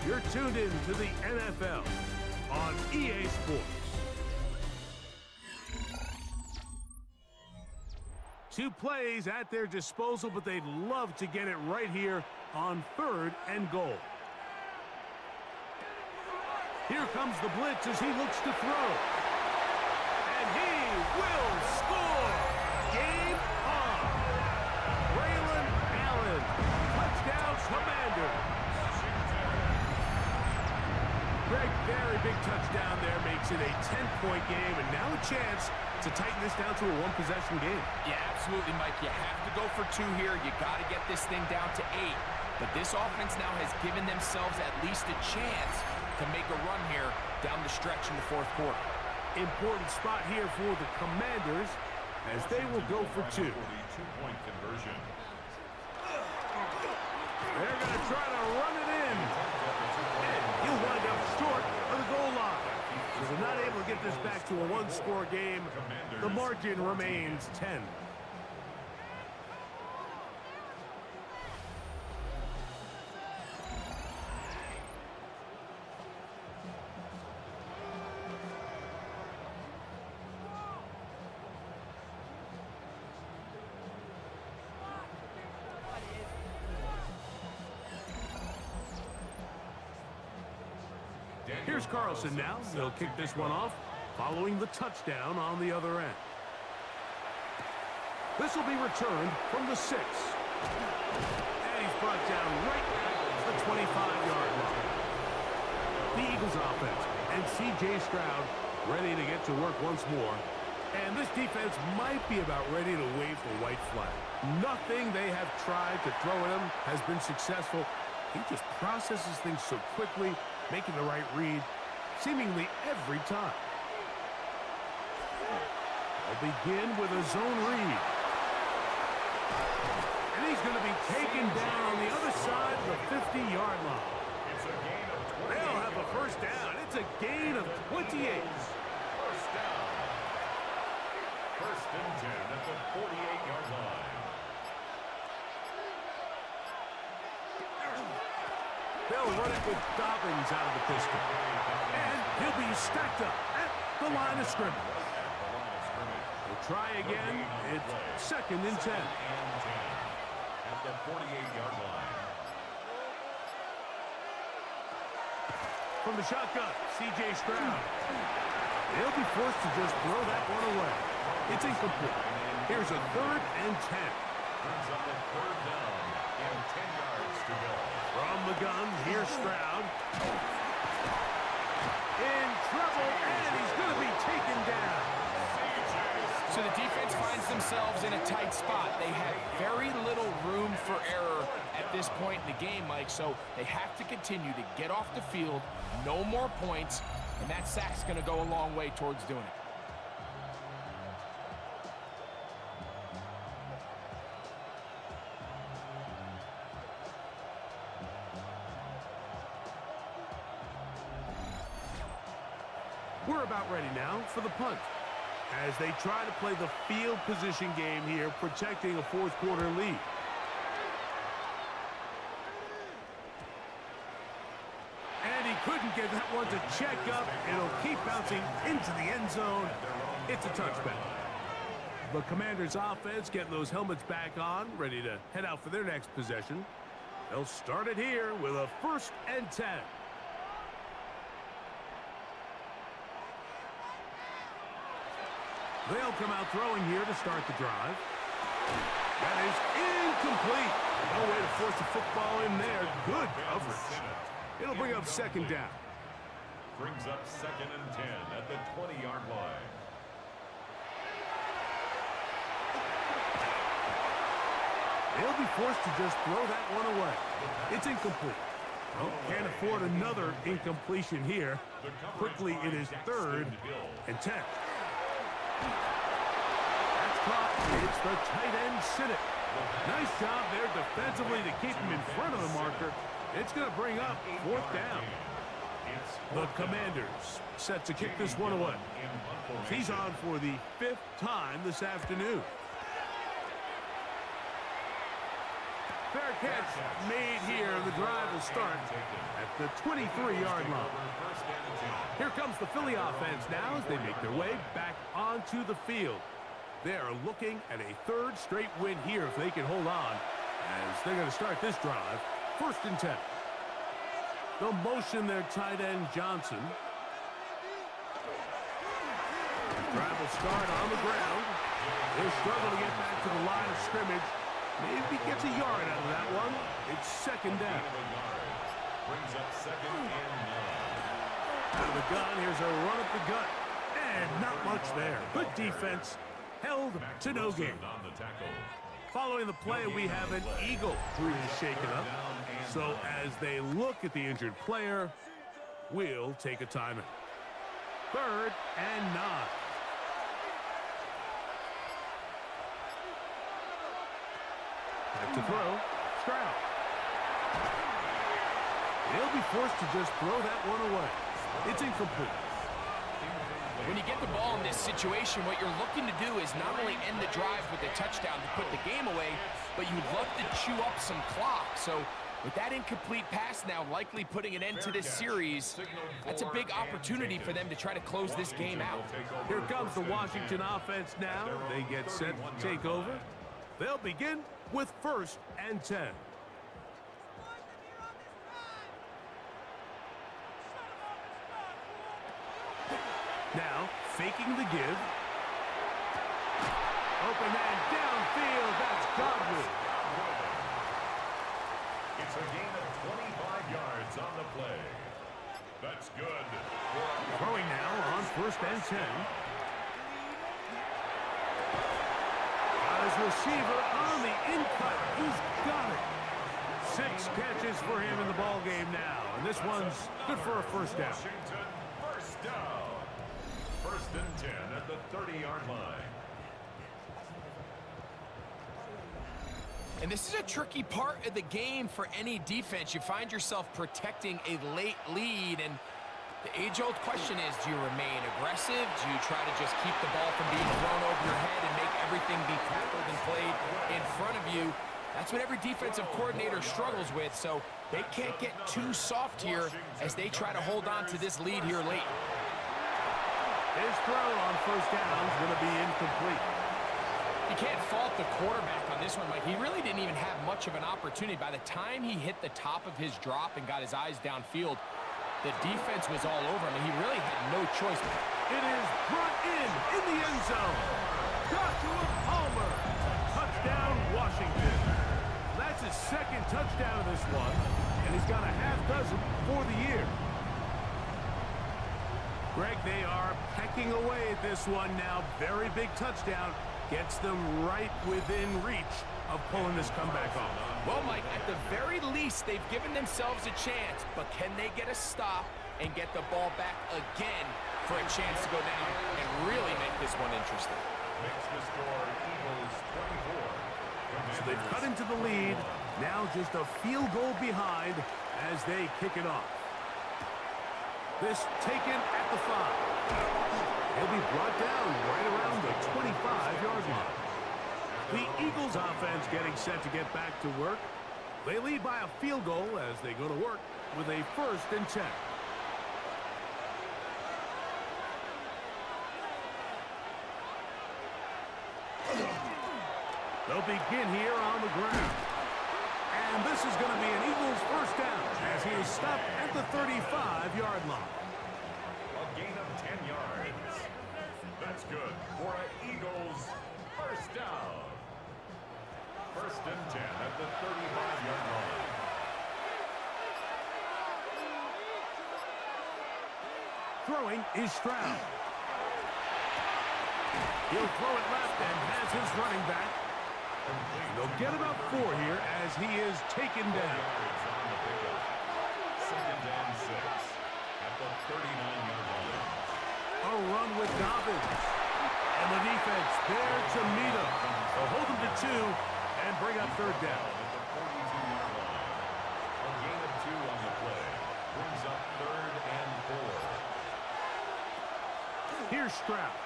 You're tuned in to the NFL on EA Sports. 2 plays at their disposal, but they'd love to get it right here on 3rd and goal. Here comes the blitz as he looks to throw. And he will score! Game on! Braylon Allen, touchdown Commanders! Greg, very big touchdown there, makes it a 10-point game, and now a chance to tighten this down to a 1-possession game. Yeah, absolutely, Mike. You have to go for 2 here. You got to get this thing down to 8. But this offense now has given themselves at least a chance to make a run here down the stretch in the 4th quarter. Important spot here for the Commanders as they will go for 2. 2-point conversion. They're going to try to run it in. And he'll wind up short of the goal line. So they're not able to get this back to a 1-score game. The margin remains 10. Here's Carlson now. He'll kick this one off following the touchdown on the other end. This will be returned from the 6. And he's brought down right at the 25-yard line. The Eagles offense and C.J. Stroud ready to get to work once more. And this defense might be about ready to wave the white flag. Nothing they have tried to throw at him has been successful. He just processes things so quickly, making the right read seemingly every time. They'll begin with a zone read. And he's going to be taken down on the other side of the 50-yard line. It's a gain of 20. They'll have a first down. It's a They'll run it with Dobbins out of the pistol. And he'll be stacked up at the line of scrimmage. We'll try again. It's 2nd and 10. At the 48-yard line. From the shotgun, C.J. Stroud. They'll be forced to just throw that one away. It's incomplete. Here's a 3rd and 10. Brings up a 3rd down and 10 yards to go. From the gun, here's Stroud. In trouble, and he's going to be taken down. So the defense finds themselves in a tight spot. They have very little room for error at this point in the game, Mike, so they have to continue to get off the field, no more points, and that sack's going to go a long way towards doing it. We're about ready now for the punt, as they try to play the field position game here, protecting a 4th quarter lead. And he couldn't get that one to check up. It'll keep bouncing into the end zone. It's a touchback. The Commanders' offense getting those helmets back on, ready to head out for their next possession. They'll start it here with a 1st and 10. They'll come out throwing here to start the drive. That is incomplete. No way to force the football in there. Good coverage. It'll bring up 2nd down. Brings up 2nd and 10 at the 20-yard line. They'll be forced to just throw that one away. It's incomplete. Oh, can't afford another incompletion here. Quickly, it is 3rd and 10. That's caught. It's the tight end, Sinnott. Nice job there defensively to keep him in front of the marker. It's going to bring up 4th down. The Commanders set to kick this one away. He's on for the 5th time this afternoon. Fair catch made here. The drive will start at the 23-yard line. Here comes the Philly offense now as they make their way back onto the field. They are looking at a 3rd straight win here if they can hold on, as they're going to start this drive 1st and 10. They'll motion their tight end Johnson. The drive will start on the ground. They'll struggle to get back to the line of scrimmage. Maybe gets a yard out of that one. It's 2nd down. Brings up 2nd and 9. Out of the gun, here's a run up the gut. And not much there. Good defense. Held to no gain. Following the play, we have an Eagle who is shaken up. So as they look at the injured player, we'll take a timeout. 3rd and 9. Back to throw. Stroud. He'll be forced to just throw that one away. It's incomplete. When you get the ball in this situation, what you're looking to do is not only end the drive with a touchdown to put the game away, but you'd love to chew up some clock. So with that incomplete pass now likely putting an end to this series, that's a big opportunity for them to try to close this game out. Here comes the Washington offense now. They get set to take over. They'll begin with 1st and 10. Now, faking the give. Open man downfield. That's Godwin. It's a gain of 25 yards on the play. That's good. Throwing now on 1st and 10. Got his receiver on the in-cut. He's got it. 6 catches for him in the ball game now. And this one's good for a 1st down. Washington, 1st down. 1st and 10 at the 30-yard line. And this is a tricky part of the game for any defense. You find yourself protecting a late lead, and the age-old question is, do you remain aggressive? Do you try to just keep the ball from being thrown over your head and make everything be tackled and played in front of you? That's what every defensive coordinator struggles with, so they can't get too soft here as they try to hold on to this lead here late. His throw on first down is going to be incomplete. You can't fault the quarterback on this one, Mike. He really didn't even have much of an opportunity. By the time he hit the top of his drop and got his eyes downfield, the defense was all over him, and he really had no choice. It is brought in the end zone. Joshua Palmer. Touchdown, Washington. That's his second touchdown of this one, and he's got a half dozen for the year. Greg, they are pecking away at this one now. Very big touchdown. Gets them right within reach of pulling this comeback off. Well, Mike, at the very least, they've given themselves a chance, but can they get a stop and get the ball back again for a chance to go down and really make this one interesting? Makes the score Eagles 24. So they've cut into the lead. Now just a field goal behind as they kick it off. This taken at the 5. He'll be brought down right around the 25-yard line. The Eagles offense getting set to get back to work. They lead by a field goal as they go to work with a 1st and 10. They'll begin here on the ground. And this is going to be an Eagles 1st down as he is stopped at the 35-yard line. A gain of 10 yards. That's good for an Eagles 1st down. 1st and 10 at the 35-yard line. Throwing is Stroud. He'll throw it left and has his running back. They'll get about 4 here as he is taken down. 2nd and 6 at the 39-yard line. A run with Dobbins. And the defense there to meet him. They'll hold him to 2 and bring up 3rd down. At the 42-yard line. A gain of 2 on the play. Brings up 3rd and 4. Here's Stroud.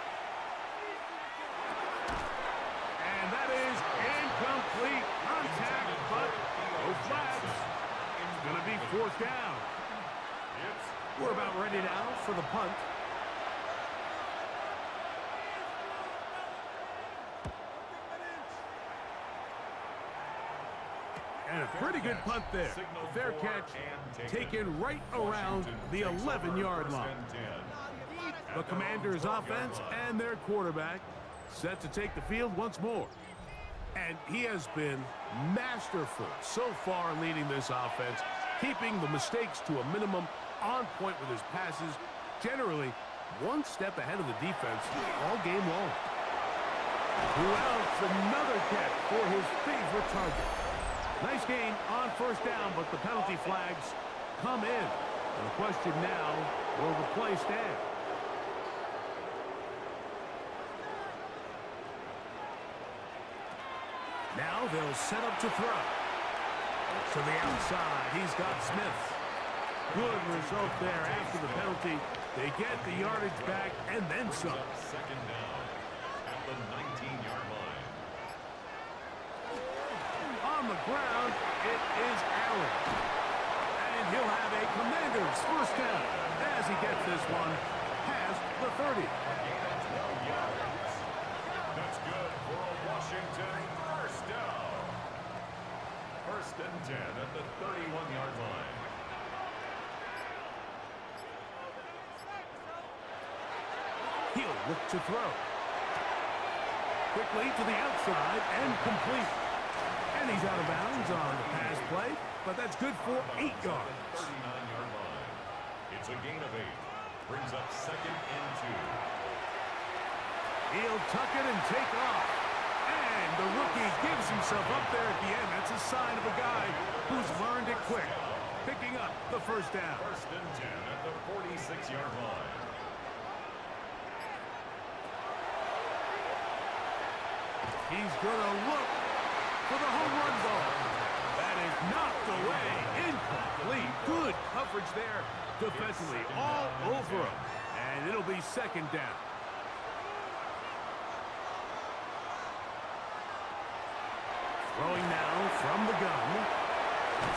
And that is incomplete contact, but no flags. It's going to be 4th down. We're about ready now for the punt. And a pretty good punt there. Fair catch taken right around the 11-yard line. The Commanders' offense and their quarterback set to take the field once more. And he has been masterful so far leading this offense, keeping the mistakes to a minimum, on point with his passes, generally one step ahead of the defense all game long. Who else? Another catch for his favorite target. Nice gain on 1st down, but the penalty flags come in. And the question now, will the play stand? Now they'll set up to throw. To the outside, he's got Smith. Good result there after the penalty. They get the yardage back and then some. 2nd down at the 19-yard line. On the ground, it is Allen. And he'll have a Commanders 1st down as he gets this one past the 30. That's good for a Washington 1st down. 1st and 10 at the 31-yard line. He'll look to throw. Quickly to the outside and complete. And he's out of bounds on the pass play, but that's good for 8 yards. 39-yard line. It's a gain of 8. Brings up 2nd and 2. He'll tuck it and take off. And the rookie gives himself up there at the end. That's a sign of a guy who's learned it quick. Picking up the 1st down. 1st and 10 at the 46-yard line. He's going to look for the home run ball. That is knocked away. Incomplete. Good coverage there defensively. All over him. And it'll be 2nd down. Throwing now from the gun.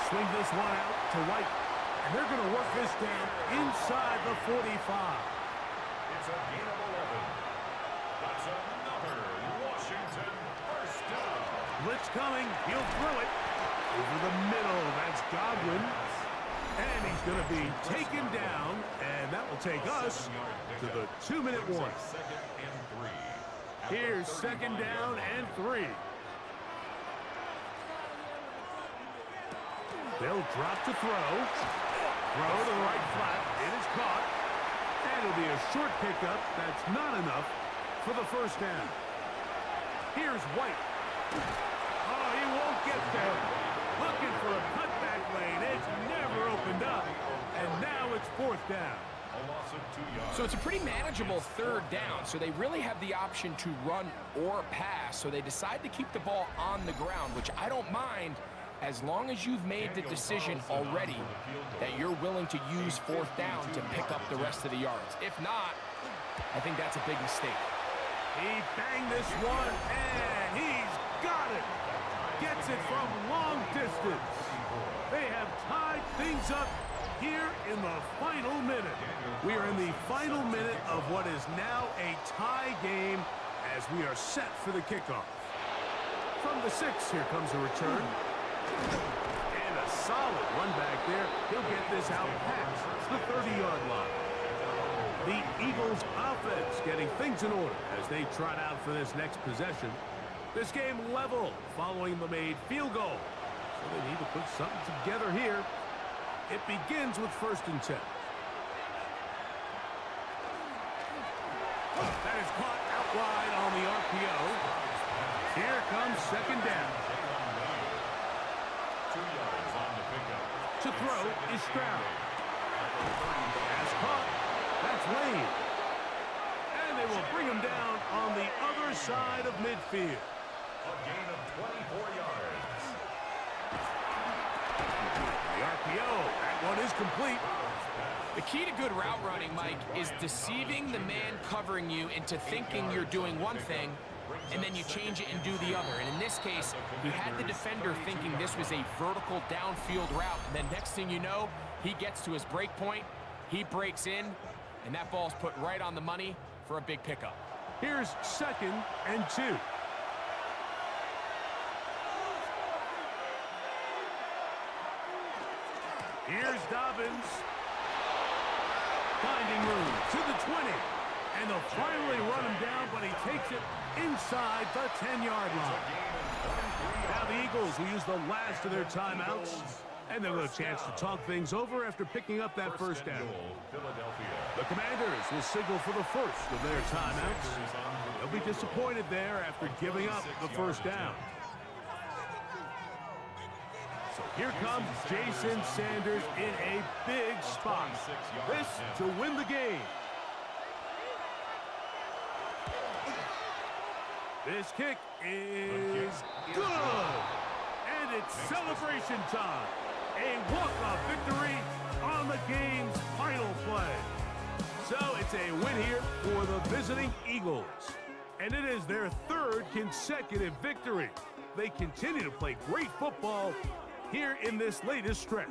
Swing this one out to White. And they're going to work this down inside the 45. It's a gain of 11. That's another Washington first down. Blitz coming. He'll throw it. Over the middle. That's Godwin. And he's going to be taken down. And that will take us to the 2-minute warning. Second and 3. Here's second down and 3. They'll drop to throw. Throw to the right flat. It is caught. And it'll be a short pickup. That's not enough for the first down. Here's White. Oh, he won't get there. Looking for a cutback lane. It's never opened up. And now it's fourth down. A loss of 2 yards. So it's a pretty manageable third down, so they really have the option to run or pass, so they decide to keep the ball on the ground, which I don't mind as long as you've made the decision already that you're willing to use fourth down to pick up the rest of the yards. If not, I think that's a big mistake. He banged this one, and he's got it. Gets it from long distance. They have tied things up here in the final minute. We are in the final minute of what is now a tie game as we are set for the kickoff. From the 6, here comes a return. And a solid run back there. He'll get this out past the 30-yard line. The Eagles offense getting things in order as they trot out for this next possession. This game level following the made field goal. So they need to put something together here. It begins with 1st and 10. That is caught out wide on the RPO. Here comes second down. 2 yards on the pickup. To throw is Stroud. Pass caught. That's Lane. And they will bring him down on the other side of midfield. A gain of 24 yards. The RPO. That one is complete. The key to good route running, Mike, is deceiving the man covering you into thinking you're doing one thing, and then you change it and do the other. And in this case, he had the defender thinking this was a vertical downfield route. And then next thing you know, he gets to his break point, he breaks in, and that ball's put right on the money for a big pickup. Here's 2nd and 2. Here's Dobbins. Finding room to the 20. And they'll finally run him down, but he takes it inside the 10-yard line. Now the Eagles will use the last of their timeouts. And they'll have a chance to talk things over after picking up that first down. The Commanders will signal for the first of their timeouts. They'll be disappointed there after giving up the first down. So here comes Jason Sanders in a big spot. This to win the game. This kick is good. And it's celebration time. A walk-off victory on the game's final play. So it's a win here for the visiting Eagles. And it is their 3rd consecutive victory. They continue to play great football here in this latest stretch.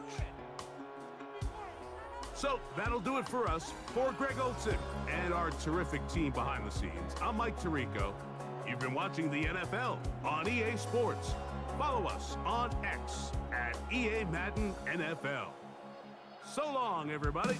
So that'll do it for us. For Greg Olson and our terrific team behind the scenes, I'm Mike Tirico. You've been watching the NFL on EA Sports. Follow us on X at EA Madden NFL. So long, everybody.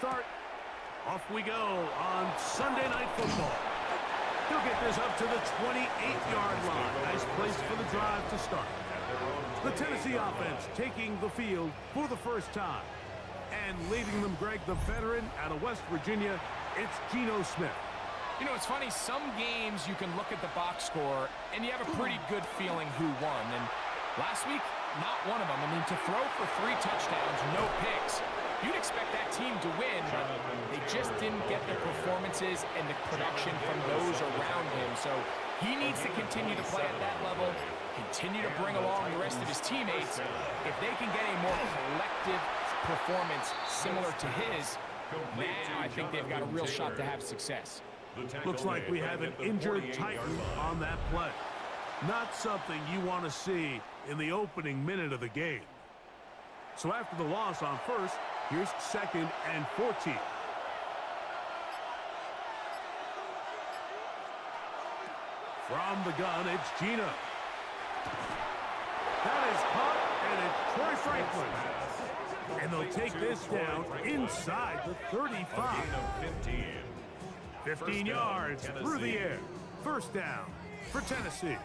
start. Off we go on Sunday Night Football. He'll get this up to the 28-yard line. Nice place for the drive to start. The Tennessee offense taking the field for the first time. And leading them, Greg, the veteran out of West Virginia, it's Geno Smith. You know, it's funny, some games you can look at the box score and you have a pretty good feeling who won. And last week, not one of them. I mean, to throw for 3 touchdowns, no picks, you'd expect that team to win, but they just didn't get the performances and the production from those around him. So he needs to continue to play at that level, continue to bring along the rest of his teammates. If they can get a more collective performance similar to his, now I think they've got a real shot to have success. Looks like we have an injured Titan on that play. Not something you want to see in the opening minute of the game. So after the loss on first, here's 2nd and 14. From the gun, it's Geno. That is caught, and it's Troy Franklin. And they'll take this down inside the 35. 15 yards through the air. First down for Tennessee.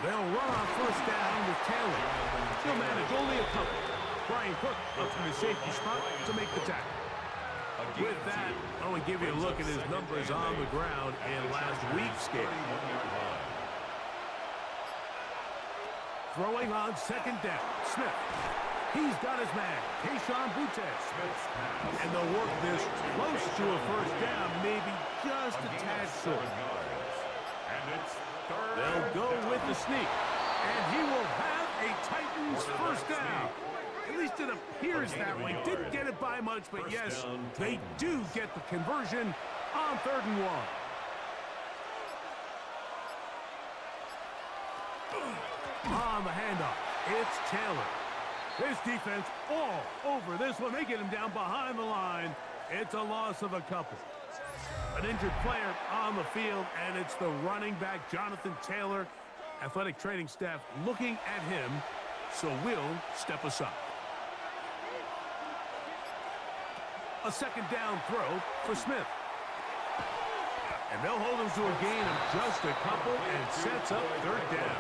They'll run on first down with Taylor. He'll manage only a couple. Brian Cook up from his safety spot to make the tackle. With that, I want to give you a look at his numbers on the ground in last week's game. Throwing on 2nd down, Smith. He's got his man, Keyshawn Butte. And they'll work this close to a first down, maybe just a tad short. They'll go with the sneak, and he will have a Titans first down. At least it appears that way. Didn't get it by much, but yes, they do get the conversion on 3rd and 1. On the handoff, it's Taylor. This defense all over this one. They get him down behind the line. It's a loss of a couple. An injured player on the field, and it's the running back, Jonathan Taylor. Athletic training staff looking at him, so we'll step aside. A 2nd down throw for Smith. And they'll hold him to a gain of just a couple and sets up 3rd down.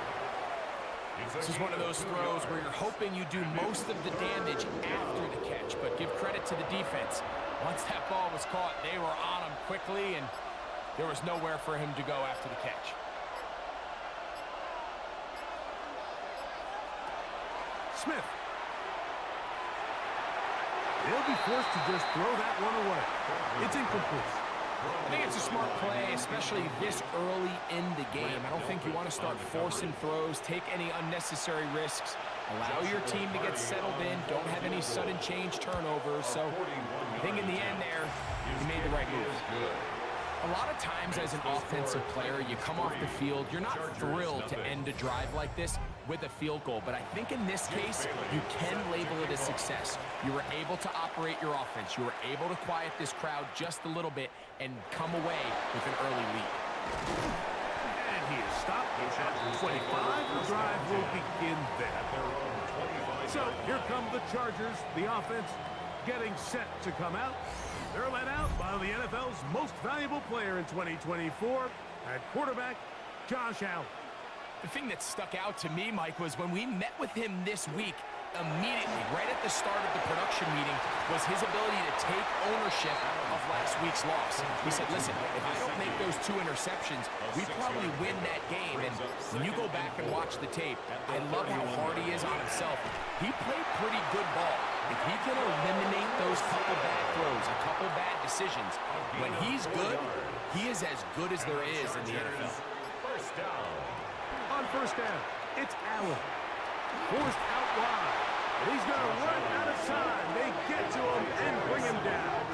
This is one of those throws where you're hoping you do most of the damage after the catch, but give credit to the defense. Once that ball was caught, they were on him quickly, and there was nowhere for him to go after the catch. Smith. They'll be forced to just throw that one away. It's incomplete. I think it's a smart play, especially this early in the game. I don't think you want to start forcing throws, take any unnecessary risks, allow your team to get settled in, don't have any sudden change turnovers. So I think in the end there, you made the right move. A lot of times as an offensive player, you come off the field, you're not thrilled to end a drive like this with a field goal. But I think in this case, you can label it a success. You were able to operate your offense. You were able to quiet this crowd just a little bit and come away with an early lead. And he is stopped at 25. The drive will begin there. So here come the Chargers. The offense getting set to come out. They're led out by the NFL's most valuable player in 2024 at quarterback, Josh Allen. The thing that stuck out to me, Mike, was when we met with him this week, immediately, right at the start of the production meeting, was his ability to take ownership of last week's loss. He said, listen, if I don't make those 2 interceptions, we probably win that game. And when you go back and watch the tape, I love how hard he is on himself. He played pretty good ball. If he can eliminate those couple bad throws, a couple bad decisions, when he's good, he is as good as there is in the NFL. First down. On first down, it's Allen. Forced out wide. And he's going to run out of time. They get to him and bring him down.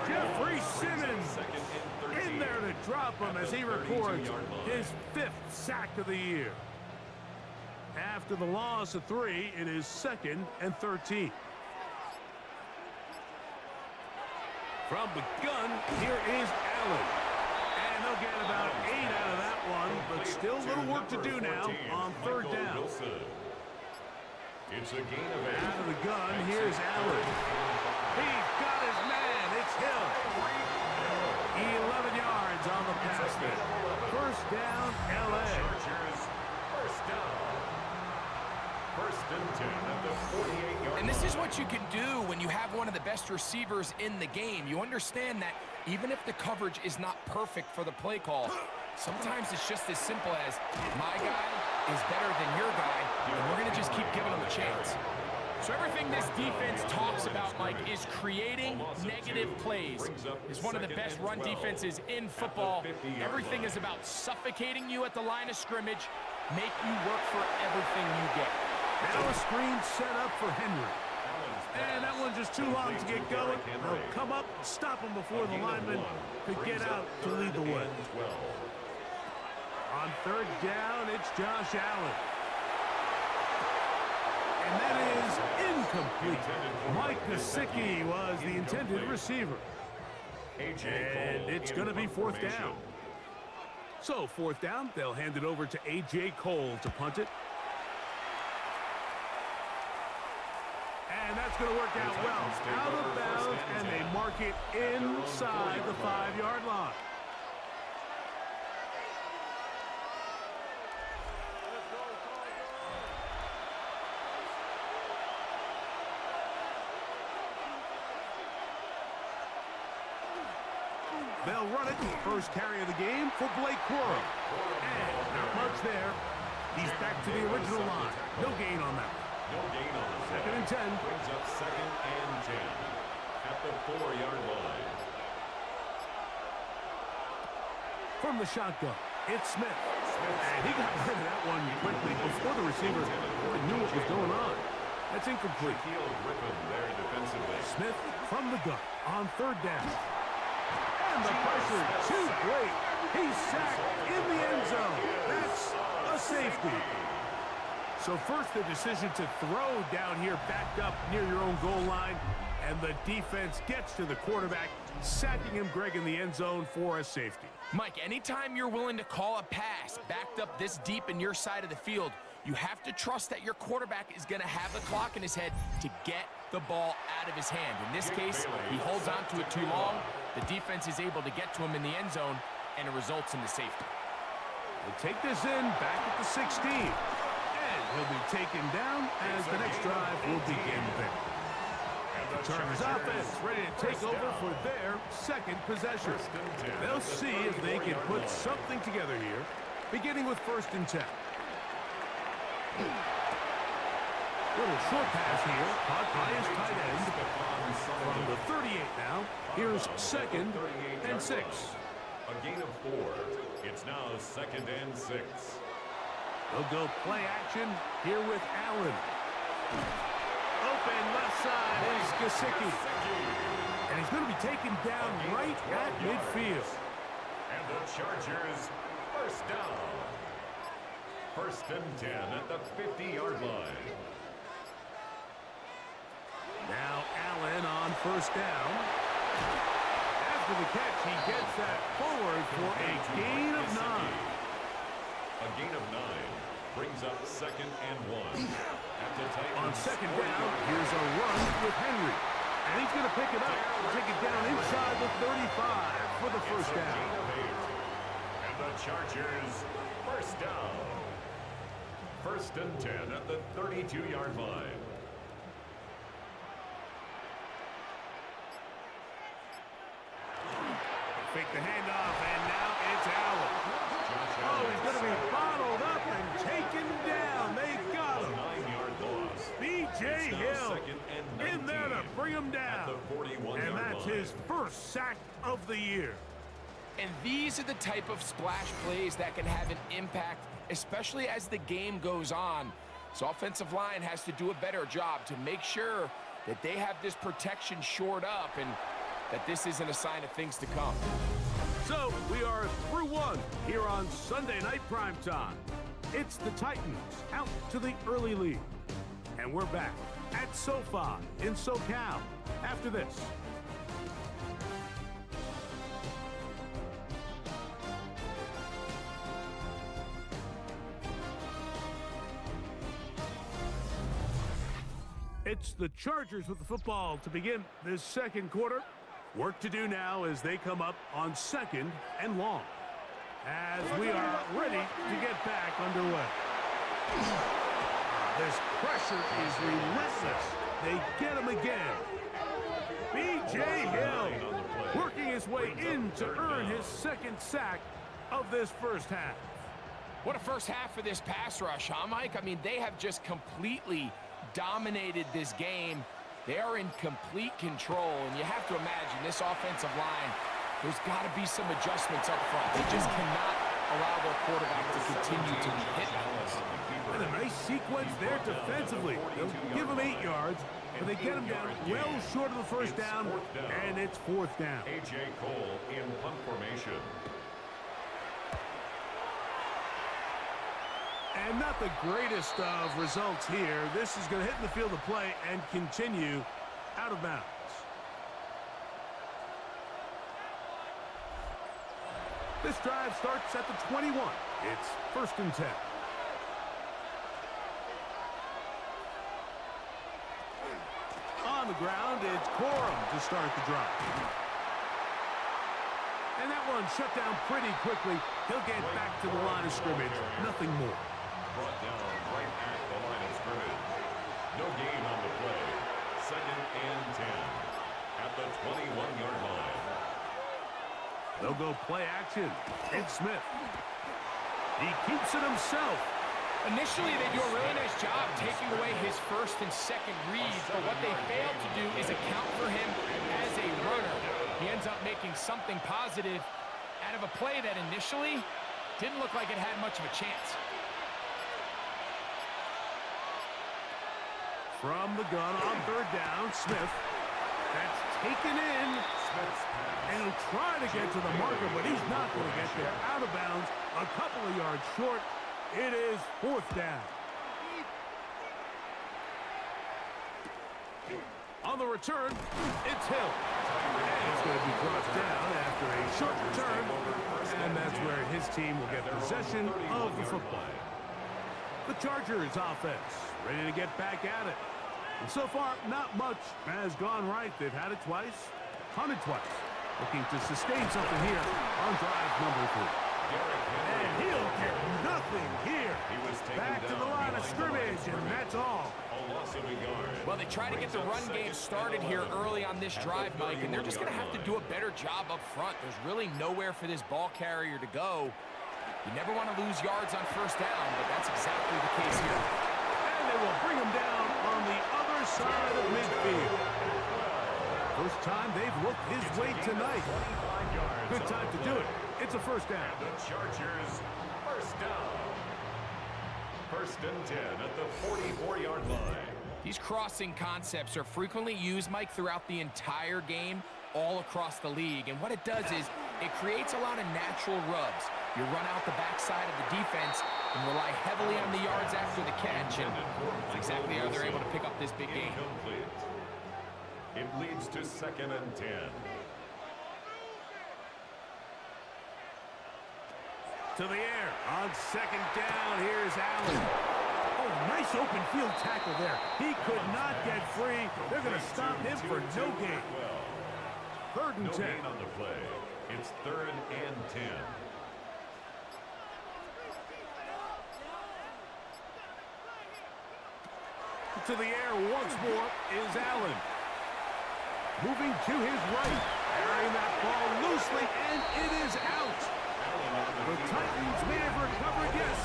Jeffrey Simmons in there to drop him as he records his 5th sack of the year. After the loss of 3, it is 2nd and 13. From the gun, here is Allen. And And they'll get about 8 out of that one, but still a little work to do now on third down. It's a gain of 8. Out of the gun, here's Allen. He's got his man. It's Hill. 11 yards on the pass there. First down, L.A. Chargers, first down. First and 10 at the 48-yard line. And this is what you can do when you have one of the best receivers in the game. You understand that even if the coverage is not perfect for the play call, sometimes it's just as simple as my guy is better than your guy, and we're going to just keep giving him a chance. So everything this defense talks about, Mike, is creating negative plays. It's one of the best run defenses in football. Everything is about suffocating you at the line of scrimmage, make you work for everything you get. Now a screen set up for Henry. And that one's just too long to get going. They'll come up, stop him before the lineman could get out to lead the way. On third down, it's Josh Allen. And that is incomplete. Mike Gesicki was the intended receiver. And it's going to be fourth down. So fourth down, they'll hand it over to A.J. Cole to punt it. And that's going to work out well. Out of bounds, and they mark it inside the 5-yard line. They'll run it, first carry of the game for Blake Corum. And not much there. He's back to the original line. No gain on that. No gain on the Second and 10. Brings up second and 10 at the 4-yard line. From the shotgun, it's Smith. And he got rid of that one quickly before the receiver really knew what was going on. That's incomplete. Griffin there defensively. Smith from the gun on third down. And the pressure too great. He's sacked in the end zone. That's a safety. So first the decision to throw down here backed up near your own goal line. And the defense gets to the quarterback, sacking him, Greg, in the end zone for a safety. Mike, anytime you're willing to call a pass backed up this deep in your side of the field, you have to trust that your quarterback is going to have the clock in his head to get the ball out of his hand. In this case, he holds on to it too long. The defense is able to get to him in the end zone, and it results in the safety. They take this in back at the 16. And he'll be taken down as the next drive will begin there. The Chargers offense ready to take over for their second possession. They'll see if they can put something together here, beginning with first and 10. Little short pass here, caught by his tight end. From the 38 now, here's second and 6. A gain of 4. It's now second and 6. They'll go play action here with Allen. Open left side is Gesicki. And he's going to be taken down right at midfield. And the Chargers first down. First and 10 at the 50-yard line. Now Allen on first down. After the catch, he gets that forward for a gain of 9. A gain of 9 brings up second and 1. On second down, here's a run with Henry. And he's going to pick it up and take it down inside the 35 for the first down. And the Chargers first down. First and 10 at the 32-yard line. Fake the handoff, and now it's Allen. Oh, he's going to be bottled up and taken down. They got him. 9-yard loss. B.J. Hill in there to bring him down. And that's his first sack of the year. And these are the type of splash plays that can have an impact, especially as the game goes on. So offensive line has to do a better job to make sure that they have this protection shored up and that this isn't a sign of things to come. So we are through one here on Sunday Night Primetime. It's the Titans out to the early lead. And we're back at SoFi in SoCal after this. It's the Chargers with the football to begin this second quarter. Work to do now as they come up on 2nd and long. As we are ready to get back underway. This pressure is relentless. They get him again. B.J. Hill working his way in to earn his 2nd sack of this first half. What a first half for this pass rush, huh, Mike? I mean, they have just completely dominated this game. They are in complete control, and you have to imagine this offensive line, there's got to be some adjustments up front. They just cannot allow their quarterback to continue to be hit like this. And a nice sequence there defensively. They'll give him 8 yards, but they get him down well short of the first down, and it's 4th down. A.J. Cole in punt formation. And not the greatest of results here. This is going to hit in the field of play and continue out of bounds. This drive starts at the 21. It's 1st and 10. On the ground, it's Corum to start the drive. And that one shut down pretty quickly. He'll get back to the line of scrimmage. Nothing more. Brought down right at the line of scrimmage. No gain on the play. 2nd and 10 at the 21-yard line. They'll go play action. It's Smith. He keeps it himself. Initially, they do a really nice job taking away his 1st and 2nd reads, but what they fail to do is account for him as a runner. He ends up making something positive out of a play that initially didn't look like it had much of a chance. From the gun on 3rd down, Smith. That's taken in. And he'll try to get to the marker, but he's not going to get there. Out of bounds, a couple of yards short. It is 4th down. On the return, it's Hill. And it's going to be brought down after a short return. And that's where his team will get possession of the football. The Chargers offense ready to get back at it. And so far, not much has gone right. They've had it twice, punted twice. Looking to sustain something here on drive number 3. And he'll get nothing here. Back to the line of scrimmage, and that's all. Well, they try to get the run game started here early on this drive, Mike, and they're just going to have to do a better job up front. There's really nowhere for this ball carrier to go. You never want to lose yards on 1st down, but that's exactly the case here. And they will bring him down on the other side of midfield. First time they've looked his way tonight. Good time to do it. It's a 1st down. The Chargers, 1st down. 1st and 10 at the 44-yard line. These crossing concepts are frequently used, Mike, throughout the entire game, all across the league. And what it does is it creates a lot of natural rubs. You run out the backside of the defense and rely heavily on the yards after the catch. And that's exactly how they're able to pick up this big game. It leads to 2nd and 10. To the air on 2nd down. Here's Allen. Oh, nice open field tackle there. He could not get free. They're going to stop him for no gain. 3rd and 10. No gain on the play. It's 3rd and 10. To the air once more is Allen. Moving to his right. Carrying that ball loosely, and it is out. The Titans may have recovered, yes.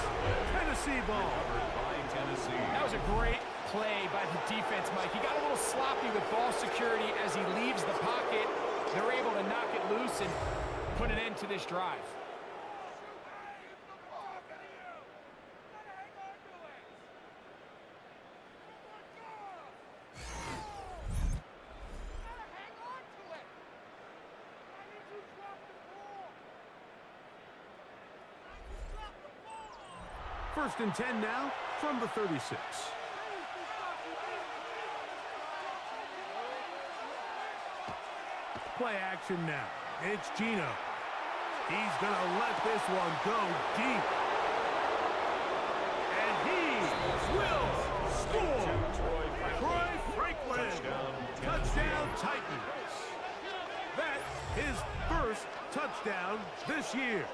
Tennessee ball. That was a great play by the defense, Mike. He got a little sloppy with ball security as he leaves the pocket. They're able to knock it loose and put an end to this drive. First and 10 now from the 36. Play action now. It's Gino. He's going to let this one go deep. And he will score. Troy touchdown this year.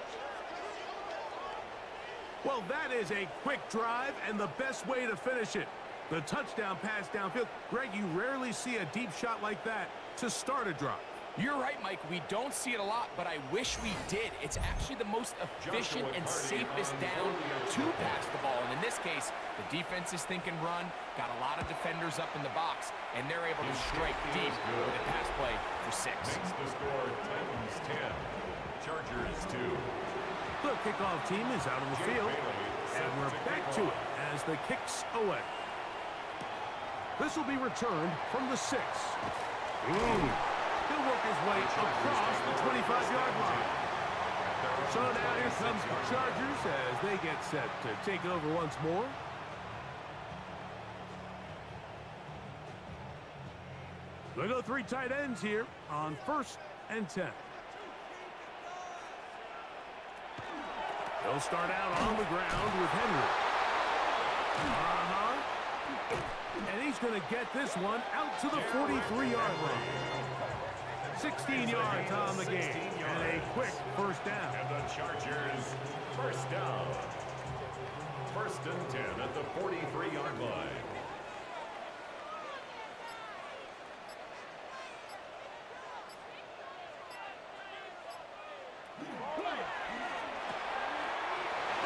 Well, that is a quick drive and the best way to finish it. The touchdown pass downfield. Greg, you rarely see a deep shot like that to start a drive. You're right, Mike. We don't see it a lot, but I wish we did. It's actually the most efficient and safest down to pass the ball. And in this case, the defense is thinking run, got a lot of defenders up in the box, and they're able to strike deep with a pass play for 6. Makes the score Titans 10, Chargers 2. The kickoff team is out on the field, and we're back to it as the kick's away. This will be returned from the 6. He'll work his way across the 25-yard line. So now here comes the Chargers as they get set to take over once more. They go 3 tight ends here on 1st and 10. They'll start out on the ground with Henry. And he's going to get this one out to the 43-yard line. 16 yards on the game, and a quick first down. And the Chargers, first down. 1st and 10 at the 43-yard line.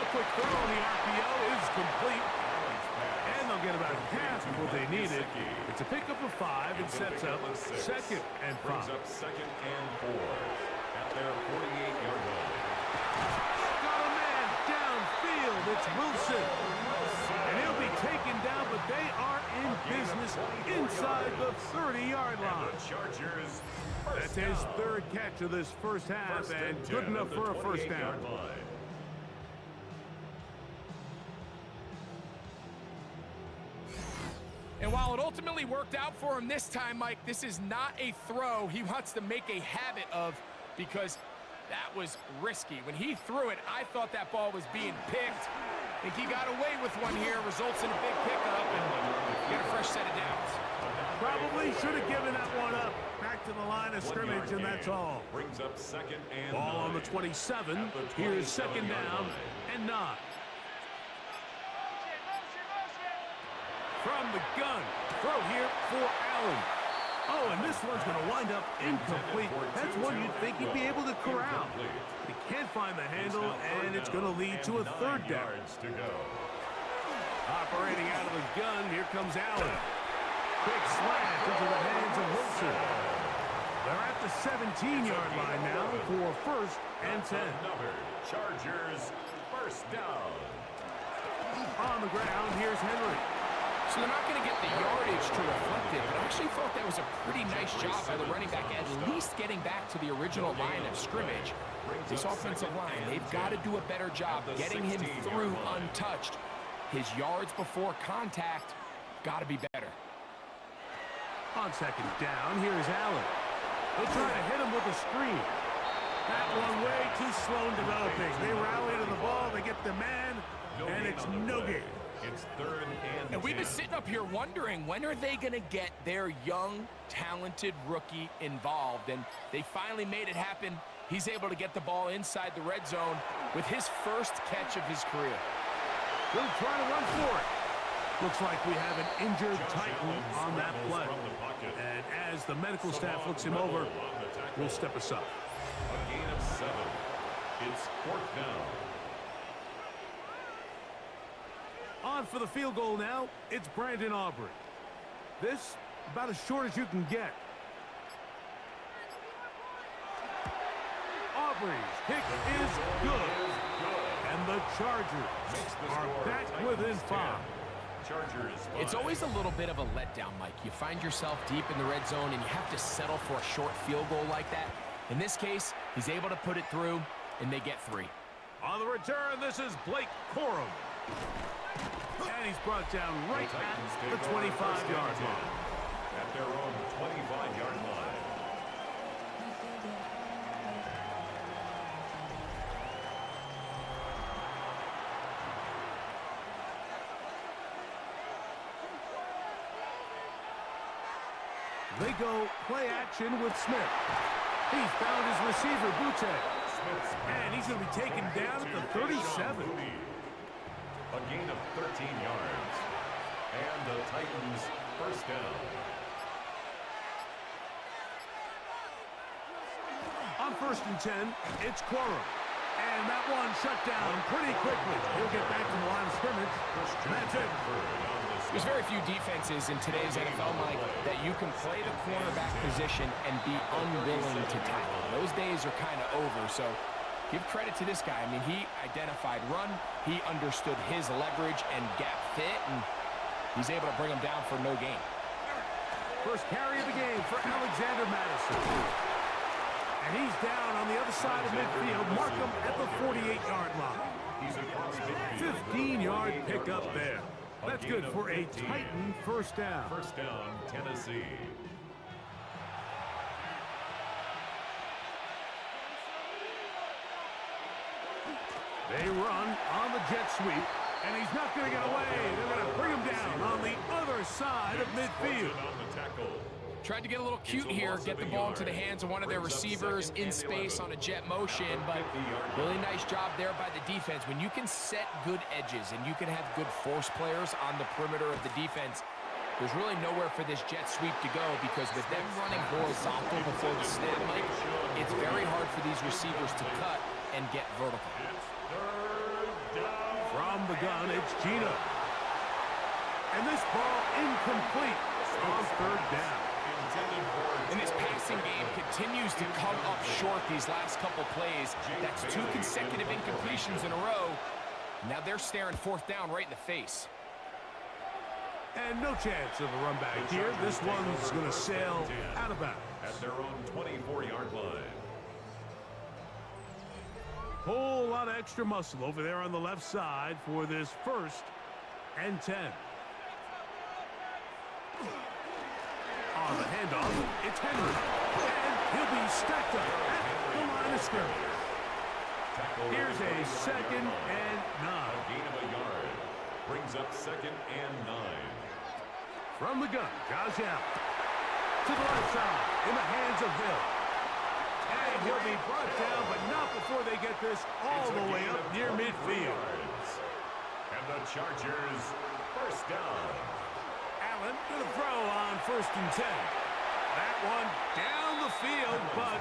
A quick throw on the RPO is complete. And they'll get about half of what they needed. It's a pickup of 5 and sets up 2nd and 5. Brings up 2nd and 4 at their 48-yard line. Got a man downfield. It's Wilson. And he'll be taken down, but they are in business inside the 30-yard line. The Chargers, That's his 3rd catch of this first half, and good enough for a first down. And while it ultimately worked out for him this time, Mike, this is not a throw he wants to make a habit of because that was risky. When he threw it, I thought that ball was being picked. I think he got away with one here, results in a big pickup, and get a fresh set of downs. Probably should have given that one up. Back to the line of scrimmage, and that's all. Brings up 2nd and Ball on the 27. Here's 2nd down and 9. From the gun, throw here for Allen. Oh, and this one's going to wind up incomplete. That's one you'd think he'd be able to corral. He can't find the handle, and it's going to lead to a 3rd down. Operating out of the gun, here comes Allen. Quick slant into the hands of Wilson. They're at the 17-yard line now for 1st and 10. Chargers, first down. On the ground, here's Henry. So they're not going to get the yardage to reflect it, but I actually thought that was a pretty nice job by the running back, at least getting back to the original line of scrimmage. This offensive line, they've got to do a better job getting him through untouched. His yards before contact got to be better. On 2nd down, here's Allen. They'll try to hit him with a screen. That one way too slow in developing. They rally to the ball, they get the man, and it's no gain. It's 3rd and 10. And we've been sitting up here wondering, when are they going to get their young, talented rookie involved? And they finally made it happen. He's able to get the ball inside the red zone with his first catch of his career. He'll try to run for it. Looks like we have an injured Titan on that play. And as the medical staff looks him over, we'll step aside. A gain of 7. It's 4th down. On for the field goal now, it's Brandon Aubrey. This, about as short as you can get. Aubrey's kick is good. And the Chargers are back within 5. Chargers 5. It's always a little bit of a letdown, Mike. You find yourself deep in the red zone, and you have to settle for a short field goal like that. In this case, he's able to put it through, and they get 3. On the return, this is Blake Corum. And he's brought down right at the 25-yard line. At their own 25-yard line. They go play action with Smith. He's found his receiver, Butte. And he's going to be taken down at the 37. A gain of 13 yards. And the Titans first down. On 1st and 10, it's Quorum. And that one shut down pretty quickly. He'll get back to the line of scrimmage. And that's it. There's very few defenses in today's NFL, Mike, that you can play the cornerback position and be unwilling to tackle. Those days are kind of over, so give credit to this guy. I mean, he identified run, he understood his leverage and gap fit, and he's able to bring him down for no gain. First carry of the game for Alexander Madison. And he's down on the other side of midfield. Mark him at the 48-yard line. 15-yard pickup there. That's good for a Titan first down. First down, Tennessee. They run on the jet sweep, and he's not going to get away. They're going to bring him down on the other side of midfield. Tried to get a little cute here, get the ball into the hands of one of their receivers in space on a jet motion, but really nice job there by the defense. When you can set good edges and you can have good force players on the perimeter of the defense, there's really nowhere for this jet sweep to go, because with them running horizontal before the snap, Mike, it's very hard for these receivers to cut and get vertical. From the gun, it's Gino. And this ball incomplete on 3rd down. And this passing game continues to come up short these last couple plays. That's 2 consecutive incompletions in a row. Now they're staring 4th down right in the face. And no chance of a run back here. This one's going to sail out of bounds. At their own 24-yard line. Whole lot of extra muscle over there on the left side for this 1st and 10. On the handoff, it's Henry. And he'll be stacked up at the line of scrimmage. Here's a 2nd and 9. A gain of a yard. Brings up 2nd and 9. From the gun, Josh Allen. To the left side, in the hands of Hill. And he'll be brought down, but not before they get this all the way up near midfield. And the Chargers first down. Allen to the throw on 1st and 10. That one down the field, but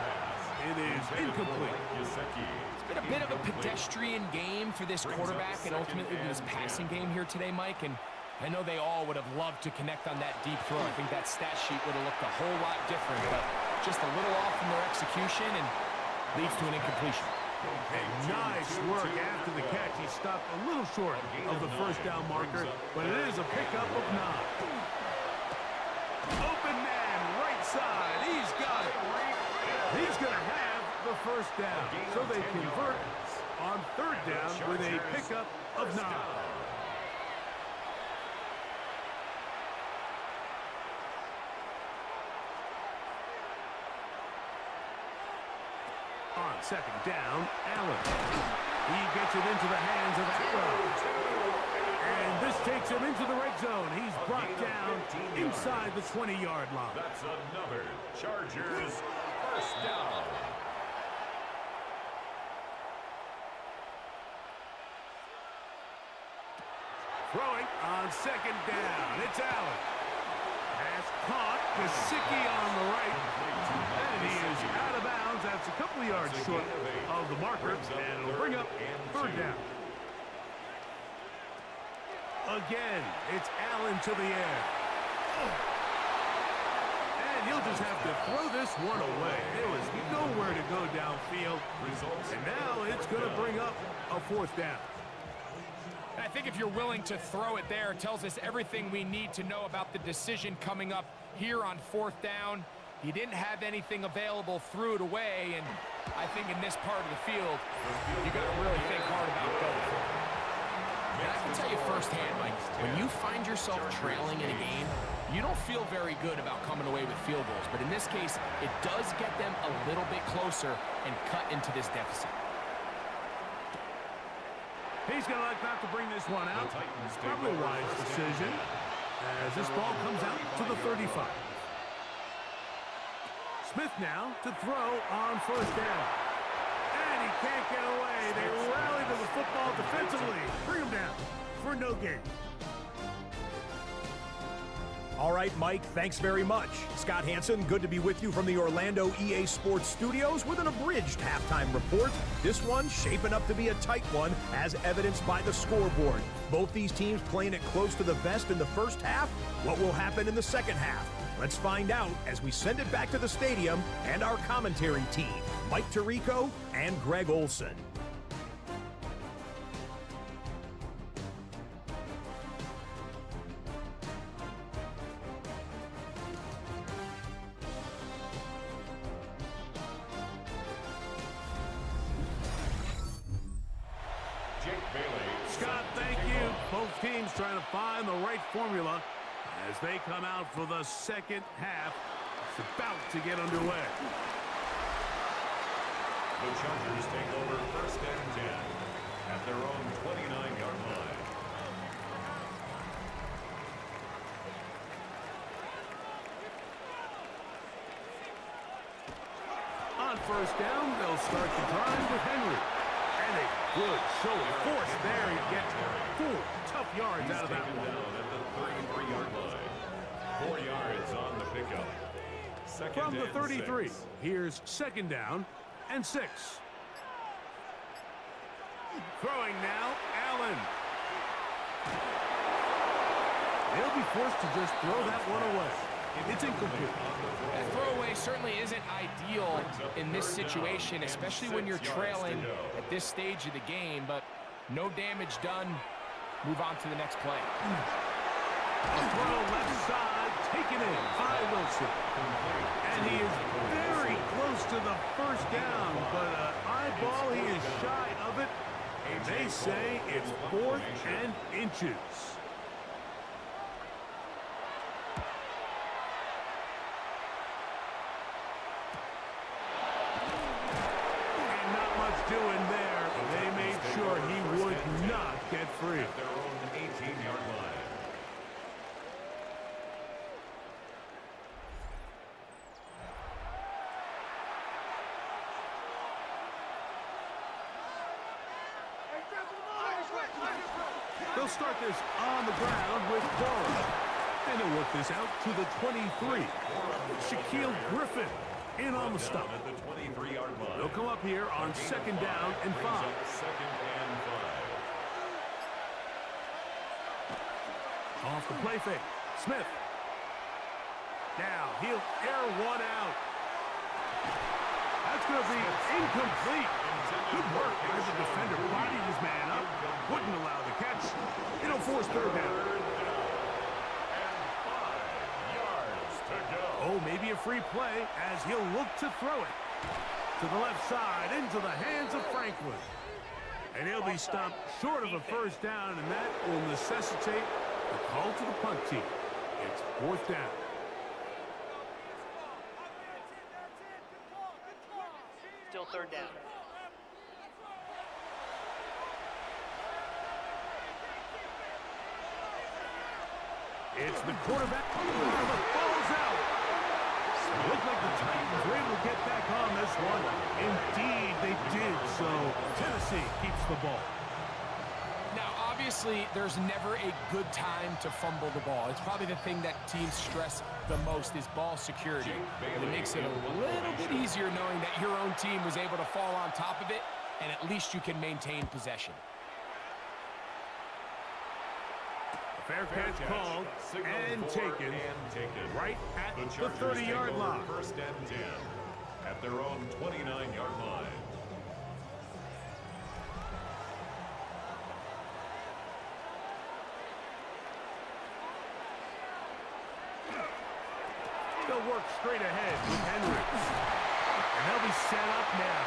it is incomplete. It's been a bit of a pedestrian game for this quarterback and ultimately this passing game here today, Mike. And I know they all would have loved to connect on that deep throw. I think that stat sheet would have looked a whole lot different, but just a little off in their execution and leads to an incompletion. And nice work after the catch. He stopped a little short of the 1st down marker, but it is a pickup of 9. Open man, right side. He's got it. He's going to have the 1st down. So they convert on 3rd down with a pickup of 9. On 2nd down, Allen. He gets it into the hands of Arrow. And this takes him into the red zone. He's brought down inside the 20-yard line. That's another Chargers first down. Throwing on 2nd down. It's Allen. Pass caught. Gesicki on the right. And he is out of bounds. That's a couple of yards short of the marker. And it'll bring up 3rd down. Again, it's Allen to the air. And he'll just have to throw this one away. There was nowhere to go downfield. And now it's going to bring up a 4th down. I think if you're willing to throw it there, it tells us everything we need to know about the decision coming up here on 4th down. He didn't have anything available, threw it away, and I think in this part of the field, you got to really think hard about going for it. And I can tell you firsthand, Mike, when you find yourself trailing in a game, you don't feel very good about coming away with field goals. But in this case, it does get them a little bit closer and cut into this deficit. He's going to like not to bring this one out. Probably a wise decision as this ball comes out to the 35. Smith now to throw on 1st down. And he can't get away. They rally to the football defensively. Bring him down for no gain. All right, Mike, thanks very much. Scott Hansen, good to be with you from the Orlando EA Sports Studios with an abridged halftime report. This one shaping up to be a tight one, as evidenced by the scoreboard. Both these teams playing it close to the vest in the first half. What will happen in the second half? Let's find out as we send it back to the stadium and our commentary team, Mike Tirico and Greg Olson. Scott, thank you. Both teams trying to find the right formula as they come out for the second half. It's about to get underway. The Chargers take over first and 10 at their own 29-yard line. On first down, they'll start the drive with Henry. And a good show of force there. He gets 4 tough yards out of that one. Down at the 33-yard line. 4 yards on the pickup. Second From the and 33, 6. here's second down and 6. Throwing now, Allen. They'll be forced to just throw that one away. It's incomplete. That throwaway certainly isn't ideal in this situation, especially when you're trailing at this stage of the game, but no damage done. Move on to the next play. A throw left side, taken in by Wilson. And he is very close to the first down, but an eyeball, he is shy of it. They say it's 4th and inches. Doing there, they made sure he would not get free. At their own 18-yard line. They'll start this on the ground with Bora. Then they'll work this out to the 23. Shaquille Griffin in on the stop. At the 23-yard line. They'll come up here on second down and 5. Second and 5. Off the play fake. Smith. Now he'll air one out. That's going to be incomplete. Good work as the defender bodied his man up. Wouldn't allow the catch. It'll force third down. Oh, maybe a free play as he'll look to throw it to the left side into the hands of Franklin. And he'll be stopped short of a first down, and that will necessitate a call to the punt team. It's 4th down. Still 3rd down. It's the quarterback. The ball's out. Looks like the Titans were able to get back on this one. Indeed, they did. So Tennessee keeps the ball. Now, obviously, there's never a good time to fumble the ball. It's probably the thing that teams stress the most is ball security. And it makes it a little bit easier knowing that your own team was able to fall on top of it, and at least you can maintain possession. Fair catch called and taken right at the 30-yard line. First and 10 at their own 29-yard line. They'll work straight ahead with Henry. And they'll be set up now.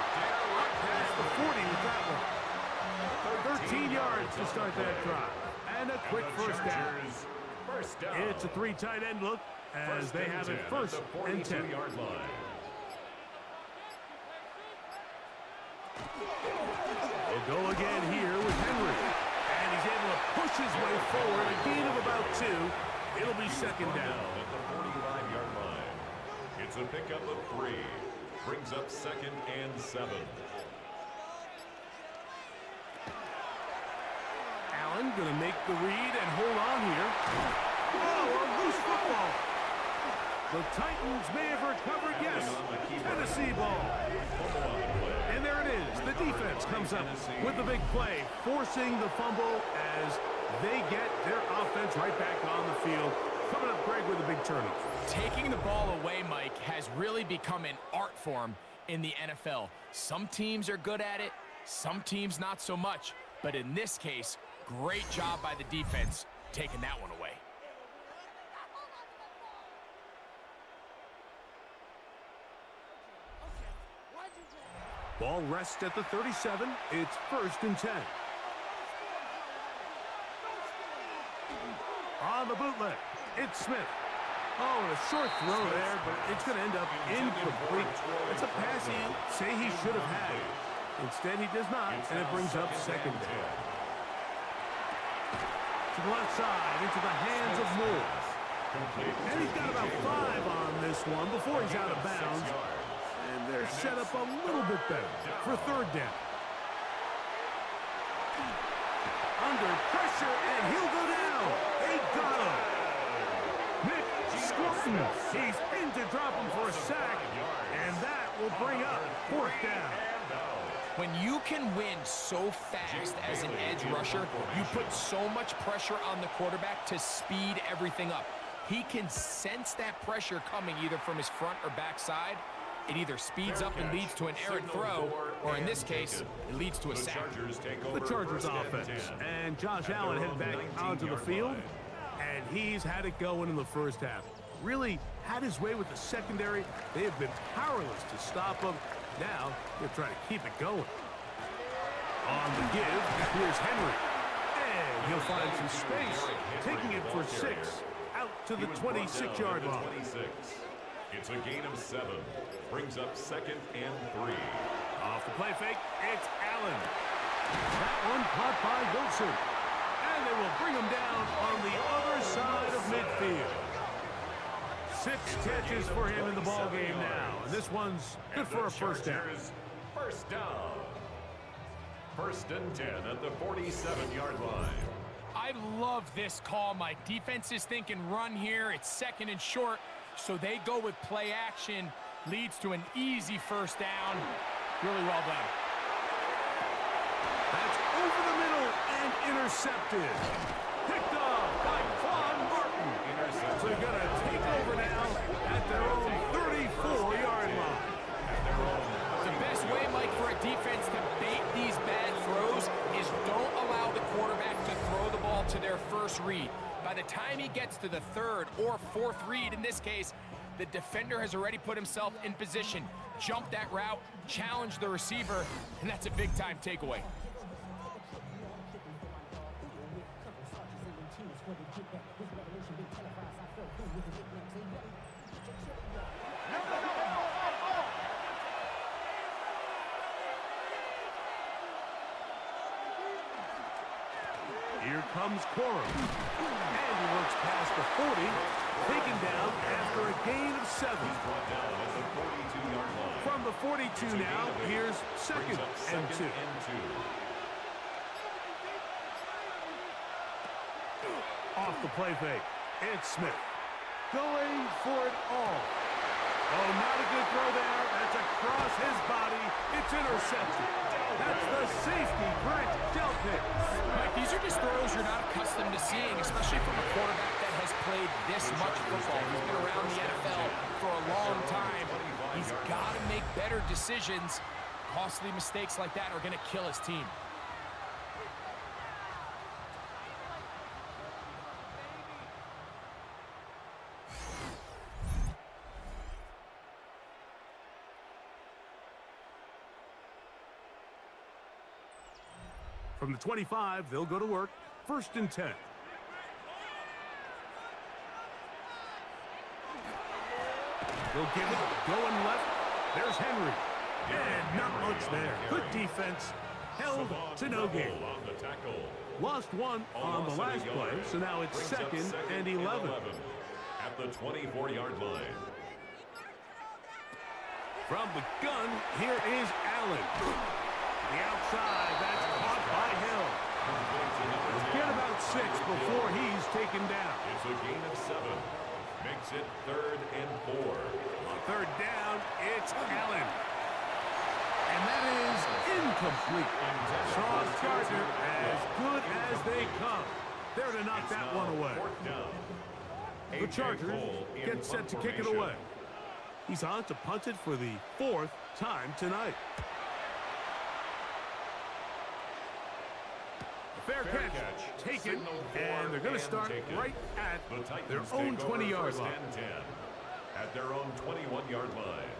Past the 40 with that one. 13 yards to start that drive. And a quick first down. It's a 3 tight end look as they have it 1st and 10. They'll go again here with Henry. And he's able to push his way forward. A gain of about 2. It'll be 2nd down. At the 45-yard line. It's a pickup of 3. Brings up 2nd and 7. one, going to make the read and hold on here. Oh, a loose football. The Titans may have recovered, yes. Tennessee ball. And there it is. The defense comes up with the big play, forcing the fumble as they get their offense right back on the field. Coming up, Greg, with a big turnover. Taking the ball away, Mike, has really become an art form in the NFL. Some teams are good at it, some teams not so much. But in this case, great job by the defense taking that one away. Ball rests at the 37. It's 1st and 10. On the bootleg, it's Smith. Oh, a short throw there, but it's going to end up incomplete. It's a pass he'd say he should have had. Instead, he does not, and it brings up 2nd down. To the left side, into the hands of Moore. And he's got about 5 on this one before he's out of bounds. And they're set up a little bit better for 3rd down. Under pressure, and he'll go down. They got him. Nick Squirtin. He's in to drop him for a sack, and that will bring up 4th down. When you can win so fast as an edge rusher, you put so much pressure on the quarterback to speed everything up. He can sense that pressure coming either from his front or back side. It either speeds up and leads to an errant throw, or in this case, it leads to a sack. The Chargers offense. And Josh Allen headed back onto the field, and he's had it going in the first half. Really had his way with the secondary. They have been powerless to stop him. Now, they're trying to keep it going. On the give, here's Henry. And he'll find some space, taking it for 6, out to the 26-yard line. It's a gain of 7. Brings up 2nd and 3. Off the play fake, it's Allen. That one caught by Wilson. And they will bring him down on the other side of midfield. 6 catches for him in the ball game now. And this one's good for a 1st down. 1st down. 1st and 10 at the 47-yard line. I love this call, Mike. Defense is thinking run here. It's 2nd and short, so they go with play action. Leads to an easy 1st down. Really well done. That's over the middle and intercepted. Picked off by Quan Martin. So they're going to take over now at their own 34-yard line. The best way, Mike, for a defense to bait these bad throws is don't allow the quarterback to throw the ball to their first read. By the time he gets to the 3rd or 4th read, in this case, the defender has already put himself in position, jump that route, challenge the receiver, and that's a big-time takeaway. Here comes Corum. And he works past the 40, taken down after a gain of 7. From the 42 now, here's 2nd and 2. Off the play fake, it's Smith. Going for it all. Oh, not a good throw there. That's across his body. It's intercepted. That's the safety, Brent Delpit. Mike, these are just throws you're not accustomed to seeing, especially from a quarterback that has played this much football. He's been around the NFL for a long time. He's got to make better decisions. Costly mistakes like that are going to kill his team. From the 25, they'll go to work. 1st and 10. They'll give it going left. There's Henry. And not much there. Good defense. Held to no gain. Lost 1 on the last play, so now it's 2nd and 11. At the 24-yard line. From the gun, here is Allen. The outside, that's caught by Hill. Get about 6 before he's taken down. It's a gain of 7. Makes it 3rd and 4. On 3rd down, it's Allen. And that is incomplete. Sauce Gardner, as good as they come. There to knock that one away. 4th down. The Chargers get set to kick it away. He's on to punt it for the 4th time tonight. Fair catch, taken, and they're going to start right at their own 20-yard line. At their own 21-yard line.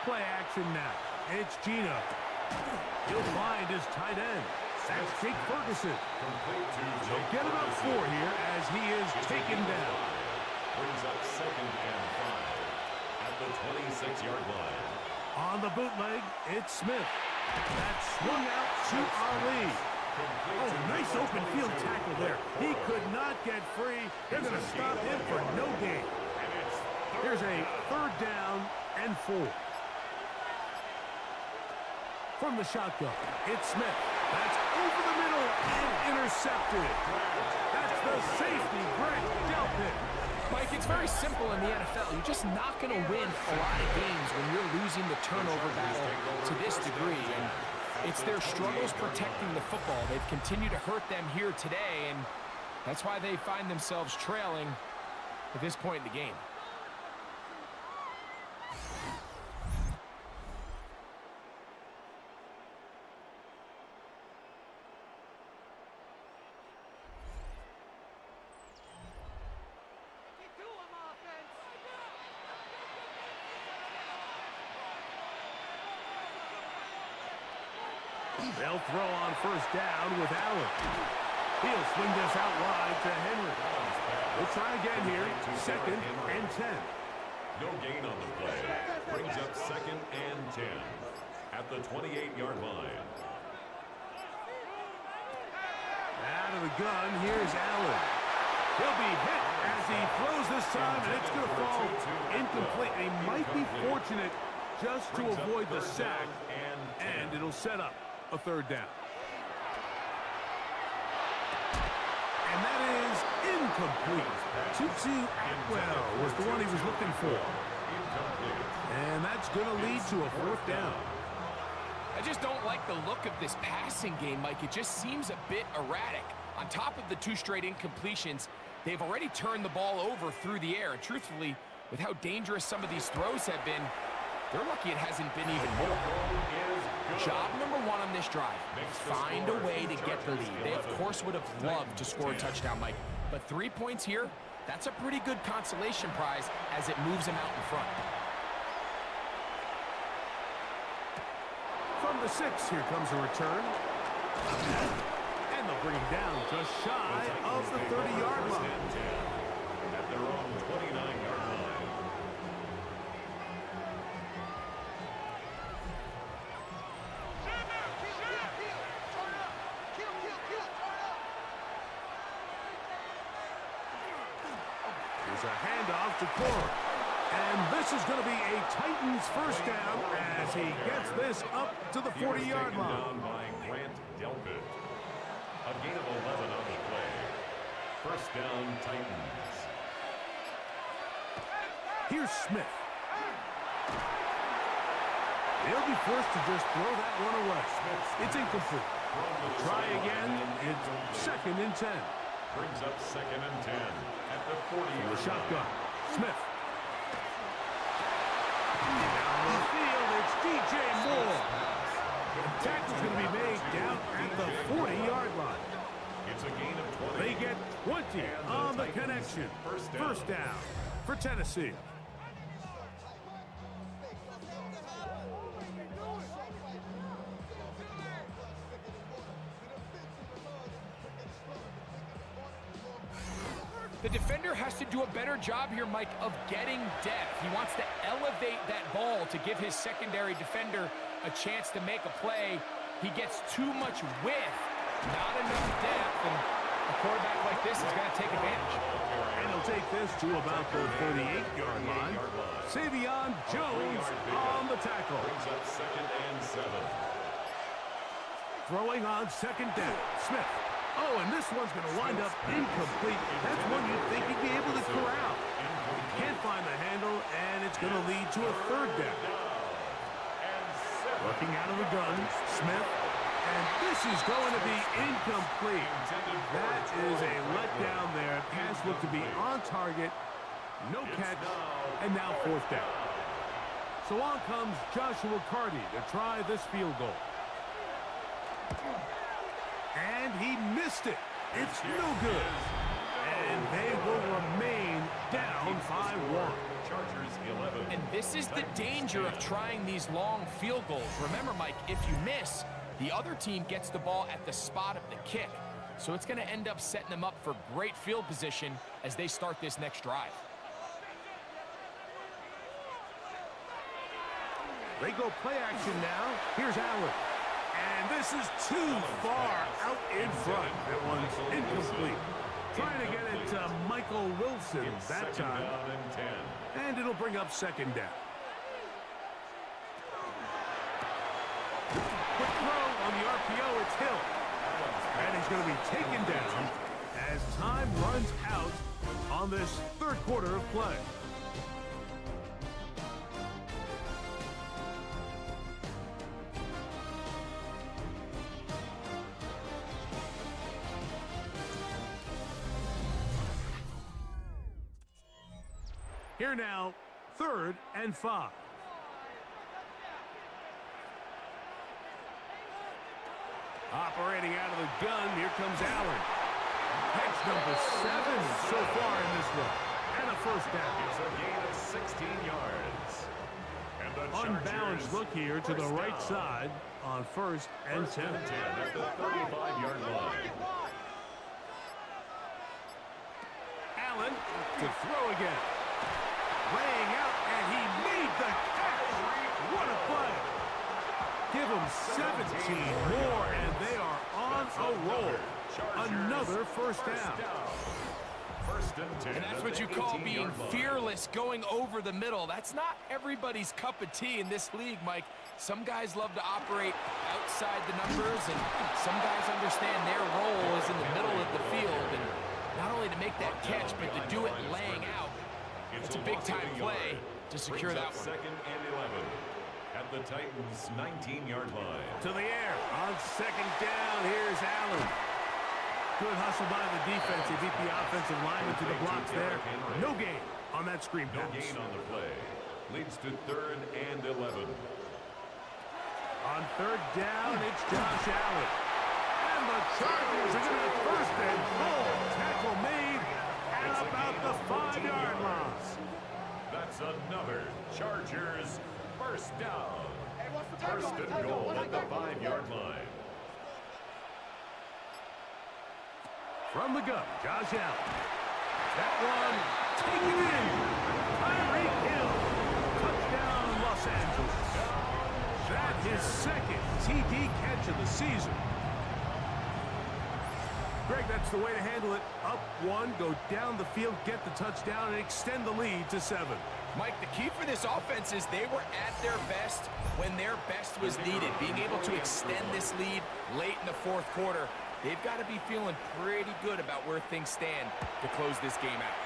Play action now. It's Gino. He'll find his tight end. That's Jake Ferguson. They'll get about 4 here as he is taken down. Brings up 2nd and 5 at the 26-yard line. On the bootleg, it's Smith. That's swung out to Ali. Oh, nice open field tackle there. He could not get free. They're going to stop him for no gain. Here's a 3rd down and 4. From the shotgun, it's Smith. That's over the middle and intercepted. That's the safety, Greg Delpit. Mike, it's very simple in the NFL. You're just not going to win a lot of games when you're losing the turnover battle to this degree. And it's their struggles protecting the football. They've continued to hurt them here today, and that's why they find themselves trailing at this point in the game. They'll throw on 1st down with Allen. He'll swing this out wide to Henry. We'll try again here. 2nd and 10. No gain on the play. Brings up 2nd and 10 at the 28-yard line. Out of the gun, here's Allen. He'll be hit as he throws this time, and it's going to fall incomplete. He might be fortunate just to avoid the sack, and it'll set up a 3rd down. And that is incomplete. Tootsie Atwell was the one he was looking for. And that's going to lead to a 4th down. I just don't like the look of this passing game, Mike. It just seems a bit erratic. On top of the 2 straight incompletions, they've already turned the ball over through the air. And truthfully, with how dangerous some of these throws have been, they're lucky it hasn't been even more. Job number 1 on this drive, find a way to get the lead. They, of course, would have loved to score a touchdown, Mike. But 3 points here, that's a pretty good consolation prize as it moves them out in front. From the 6, here comes a return. And they'll bring him down just shy of the 30-yard line. At their own 29-yard line. There's a handoff to Cora. And this is going to be a Titans 1st down as he gets this up to the 40-yard line. Down by Grant Delpit. A gain of 11 on the play. 1st down, Titans. Here's Smith. He'll be forced to just throw that one away. It's incomplete. Try again. It's 2nd and 10. Brings up 2nd and 10 at the 40-yard line. Shotgun. Smith. Down the field, it's DJ Moore. The tackle's going to be made down at the 40-yard line. It's a gain of 20. They get 20 on the connection. 1st down for Tennessee. The defender has to do a better job here, Mike, of getting depth. He wants to elevate that ball to give his secondary defender a chance to make a play. He gets too much width, not enough depth, and A quarterback like this is going to take advantage. And he'll take this to about the 38-yard line. Savion Jones on the tackle. Brings up 2nd and 7. Throwing on 2nd down. Smith. Oh, and this one's going to wind up incomplete. That's one you'd think he'd be able to corral. He can't find the handle, and it's going to lead to a 3rd down. Looking out of the gun, Smith. And this is going to be incomplete. That is a letdown there. Pass looked to be on target. No catch. And now 4th down. So on comes Joshua Carty to try this field goal. And he missed it. It's no good. And they will remain down by 1. Chargers 11. And this is the danger of trying these long field goals. Remember, Mike, if you miss, the other team gets the ball at the spot of the kick. So it's going to end up setting them up for great field position as they start this next drive. They go play action now. Here's Allen. And this is too far out in front. That one's incomplete. Trying to get it to Michael Wilson that time. And it'll bring up 2nd down. Quick throw on the RPO, it's Hill. And he's going to be taken down as time runs out on this 3rd quarter of play. Here now, 3rd and 5. Operating out of the gun, here comes Allen. Catch number 7 so far in this one. And a 1st down. It's a gain of 16 yards. And the Unbalanced look here to the right side on 1st and 10. At the 35-yard line. Allen to throw again. Laying out, and he made the catch. What a play. Give them 17 more, and they are on a roll. Another 1st down. 1st and 10. And that's what you call being fearless, going over the middle. That's not everybody's cup of tea in this league, Mike. Some guys love to operate outside the numbers, and some guys understand their role is in the middle of the field. And not only to make that catch, but to do it laying out. It's a big-time play to secure that one. 2nd and 11 at the Titans' 19-yard line. To the air on 2nd down. Here's Allen. Good hustle by the defense. He beat the offensive lineman to the blocks there. No gain on that screen pass. No gain on the play. Leads to 3rd and 11. On 3rd down, it's Josh Allen. And the Chargers are going to 1st and goal. Tackle made at about the 5-yard line. That's another Chargers 1st down. 1st and goal at the 5-yard line. From the gun, Josh Allen. That one taken in. Tyreek Hill. Touchdown, Los Angeles. That is 2nd TD catch of the season. Greg, that's the way to handle it. Up 1, go down the field, get the touchdown, and extend the lead to 7. Mike, the key for this offense is they were at their best when their best was needed. Being able to extend this lead late in the 4th quarter, they've got to be feeling pretty good about where things stand to close this game out.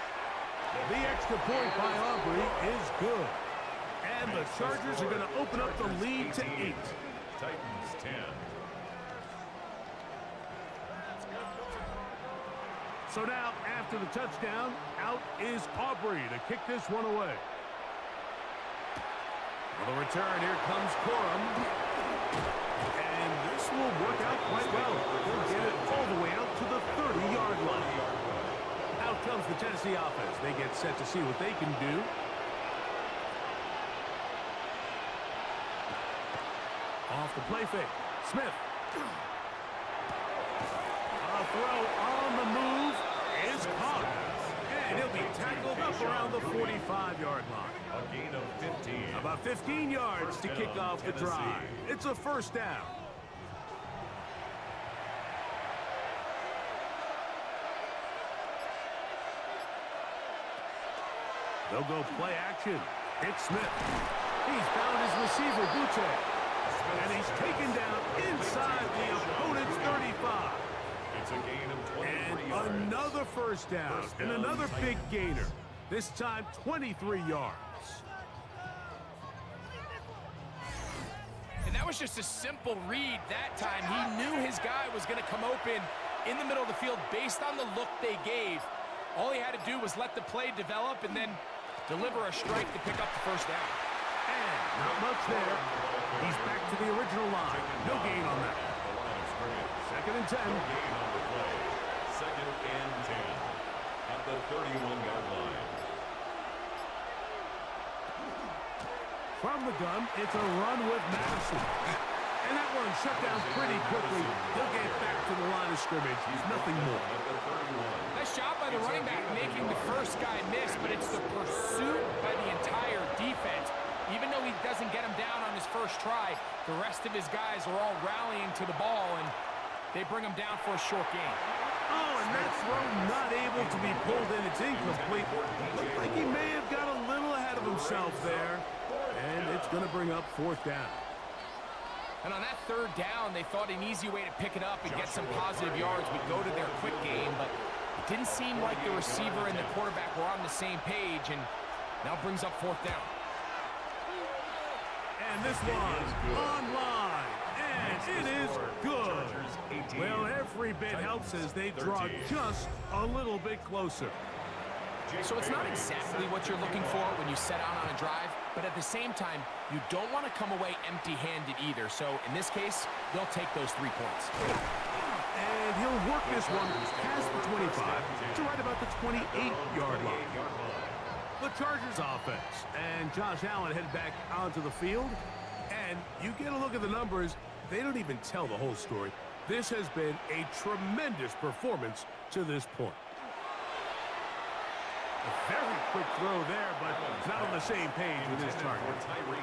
The extra point by Aubrey is good. And the Chargers are going to open up the lead to 8. Titans 10. So now, after the touchdown, out is Aubrey to kick this one away. For the return, here comes Corum. And this will work out quite well. They'll get it all the way out to the 30-yard line. Out comes the Tennessee offense. They get set to see what they can do. Off the play fake. Smith. A throw on the move is caught. And he'll be tackled up around the 45-yard line. A gain of 15. About 15 yards to kick off the drive. It's a 1st down. They'll go play action. It's Smith. He's found his receiver, Buche. And he's taken down inside the opponent's 35. It's a gain of 23 And yards. another first down. And another big gainer. This time 23 yards. And that was just a simple read that time. He knew his guy was going to come open in the middle of the field based on the look they gave. All he had to do was let the play develop and then deliver a strike to pick up the first down. And not much there. He's back to the original line. No gain on that. The line of scrimmage. Second and 10. No gain on the play. Second and 10 at the 31-yard line. From the gun, it's a run with Madison. And that one shut down pretty quickly. He'll get back to the line of scrimmage. He's nothing more. At the 31. Nice job by the running back making the first guy miss, but it's the pursuit by the entire defense. Even though he doesn't get him down on his first try, the rest of his guys are all rallying to the ball, and they bring him down for a short gain. Oh, and that throw not able to be pulled in. It's incomplete. Looked like he may have got a little ahead of himself there. And it's going to bring up fourth down. And on that third down, they thought an easy way to pick it up and get some positive yards would go to their quick game, but it didn't seem like the receiver and the quarterback were on the same page, and now brings up fourth down. And this one online, and it is good. Well, every bit helps as they draw just a little bit closer. So it's not exactly what you're looking for when you set out on a drive, but at the same time, you don't want to come away empty-handed either. So in this case, they'll take those 3 points. And he'll work this one past the 25 to right about the 28-yard line. The Chargers offense, and Josh Allen headed back onto the field. And you get a look at the numbers, they don't even tell the whole story. This has been a tremendous performance to this point. A very quick throw there, but not on the same page with his target.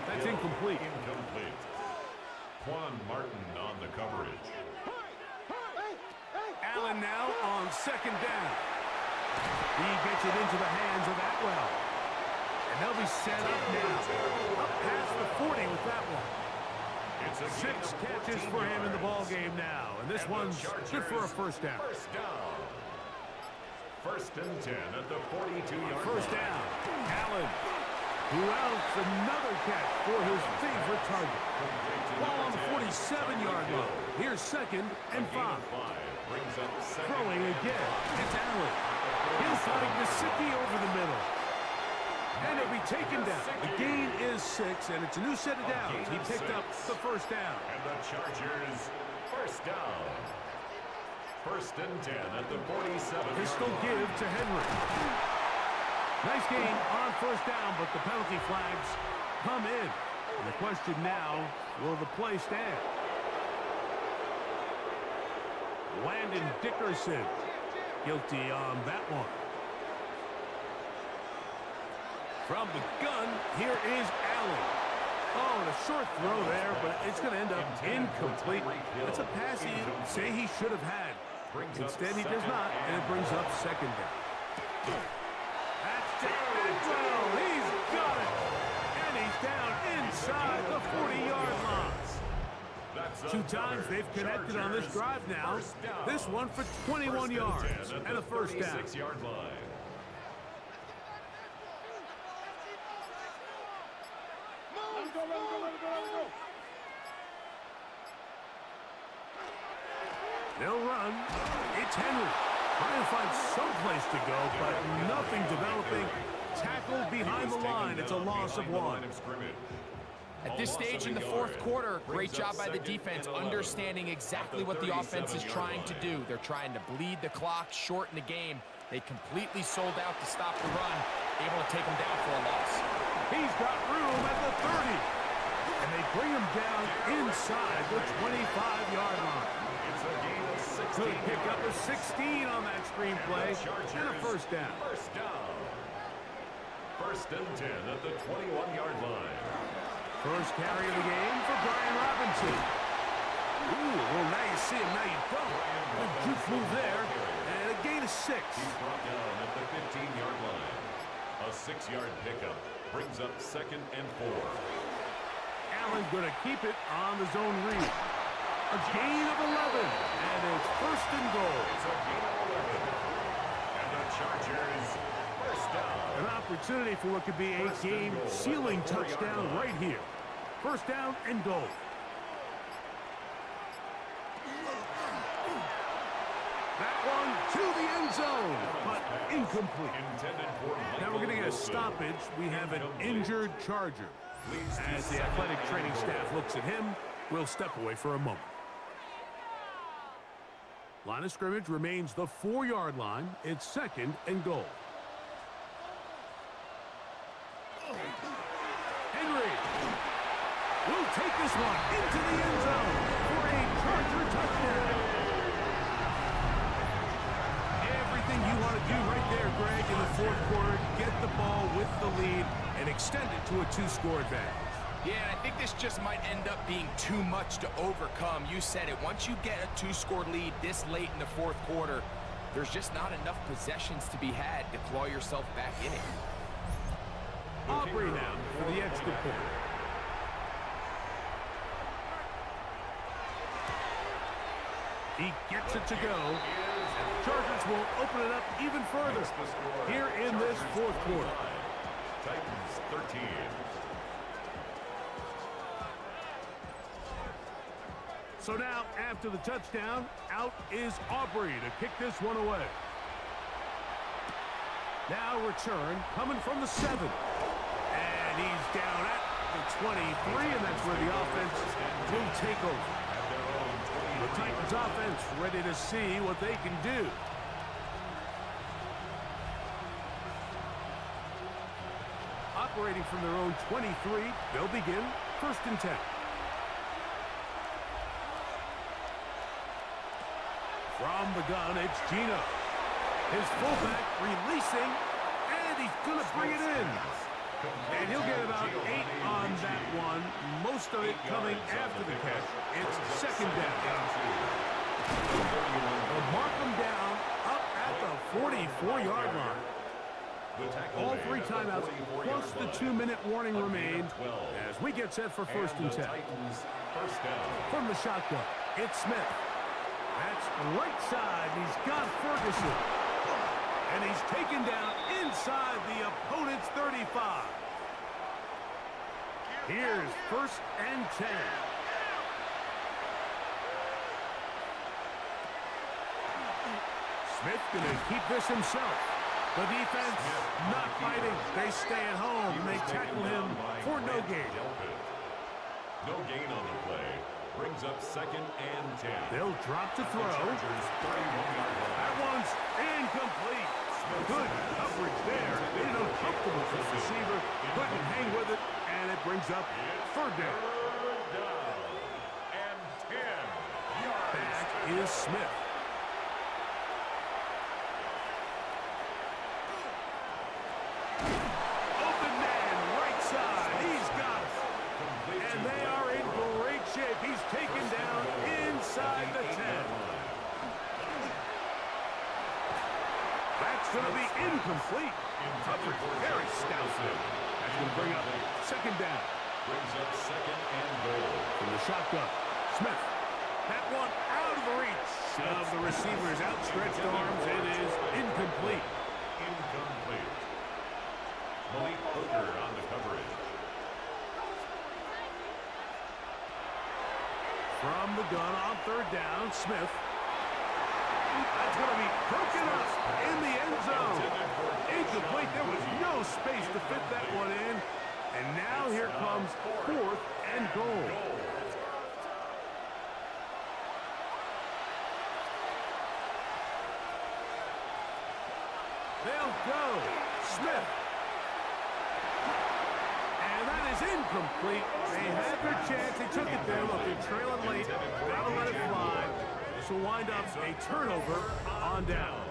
That's incomplete. Quan Martin on the coverage. Allen now on second down. He gets it into the hands of Atwell. And they'll be set up now. Up past the 40 with that one. 6 catches for him in the ball game now. And this one's good for a first down. First and 10 at the 42-yard First down. Allen, who else another catch for his favorite target. Ball on the 47-yard line. Here's second and 5. Throwing again. It's Allen. He'll find Gesicki over the middle. And he'll be taken down. The gain is 6, and it's a new set of downs. He picked up the first down. And the Chargers, first down. First and 10 at the 47. Pistol give to Henry. Nice gain on first down, but the penalty flags come in. And the question now, will the play stand? Landon Dickerson guilty on that one. From the gun, here is Allen. Oh, and a short throw there, but it's going to end up incomplete. That's a pass he'd say he should have had. Instead, he does not, and it brings up second down. That's Atwell. He's got it. And he's down inside the 40-yard line. 2 times they've connected on this drive now. This one for 21 yards and a first down. They'll run. It's Henry. Trying to find some place to go, but nothing developing. Tackled behind the line. It's a loss of 1. At this stage in the fourth quarter, great job by the defense, understanding exactly what the offense is trying to do. They're trying to bleed the clock, shorten the game. They completely sold out to stop the run, able to take them down for a loss. He's got room at the 30. And they bring him down inside the 25-yard line. Could pick up a 16 on that screenplay and a first down. First and 10 at the 21-yard line. First carry of the game for Brian Robinson. Ooh, well, now you see him, now you don't. Good juke move there, and a gain of 6. He's brought down at the 15-yard line. A 6-yard pickup brings up 2nd and 4. Allen's going to keep it on the zone read. A gain of 11, and it's 1st and goal. It's a gain of 11. And the Chargers, first down. An opportunity for what could be a game-sealing touchdown right here. 1st down and goal. That one to the end zone, but incomplete. Now we're going to get a stoppage. We have an injured Charger. As the athletic training staff looks at him, we'll step away for a moment. Line of scrimmage remains the 4-yard line. It's 2nd and goal. Henry will take this one into the end zone for a Charger touchdown. Everything you want to do right there, Greg, in the 4th quarter, get the ball with the lead and extend it to a 2-score advantage. Yeah, I think this just might end up being too much to overcome. You said it. Once you get a 2-score lead this late in the 4th quarter, there's just not enough possessions to be had to claw yourself back in it. Aubrey now for the extra point. He gets it to go. And the Chargers will open it up even further here in this 4th quarter. Titans 13. So now, after the touchdown, out is Aubrey to kick this one away. Now return, coming from the 7. And he's down at the 23, and that's where the offense will take over. The Titans offense ready to see what they can do. Operating from their own 23, they'll begin 1st and 10. From the gun, it's Gino. His fullback releasing, and he's going to bring it in. And he'll get about 8 on that one, most of it coming after the catch. It's 2nd down. They'll mark him down up at the 44-yard line. All 3 timeouts, plus the 2-minute warning remain as we get set for 1st and 10. From the shotgun, it's Smith. That's right side. He's got Ferguson. And he's taken down inside the opponent's 35. Here's 1st and 10. Smith going to keep this himself. The defense not fighting. They stay at home, and they tackle him for no gain. No gain on the play. Brings up 2nd and 10. They'll drop to throw. That one's incomplete. Good coverage there. Made it uncomfortable for the receiver. Couldn't hang with it, and it brings up 3rd down. And 10 yards. Back is Smith. Open man, right side. He's got it. And they are in great shape. He's taken down inside the 10. That's going to be incomplete. Coverage very stout. That's going to bring up 2nd down. Brings up 2nd and goal. From the shotgun, Smith. That one out of the reach of the receiver's outstretched arms. It is incomplete. Incomplete. Malik Hooker on the coverage. From the gun on 3rd down, Smith. That's going to be broken up in the end zone. Incomplete. There was no space to fit that one in. And now here comes 4th and goal. They'll go. Smith. And that is incomplete. They had their chance. They took it there. Look, they're trailing late. Gotta let it fly. This will wind up a turnover on downs.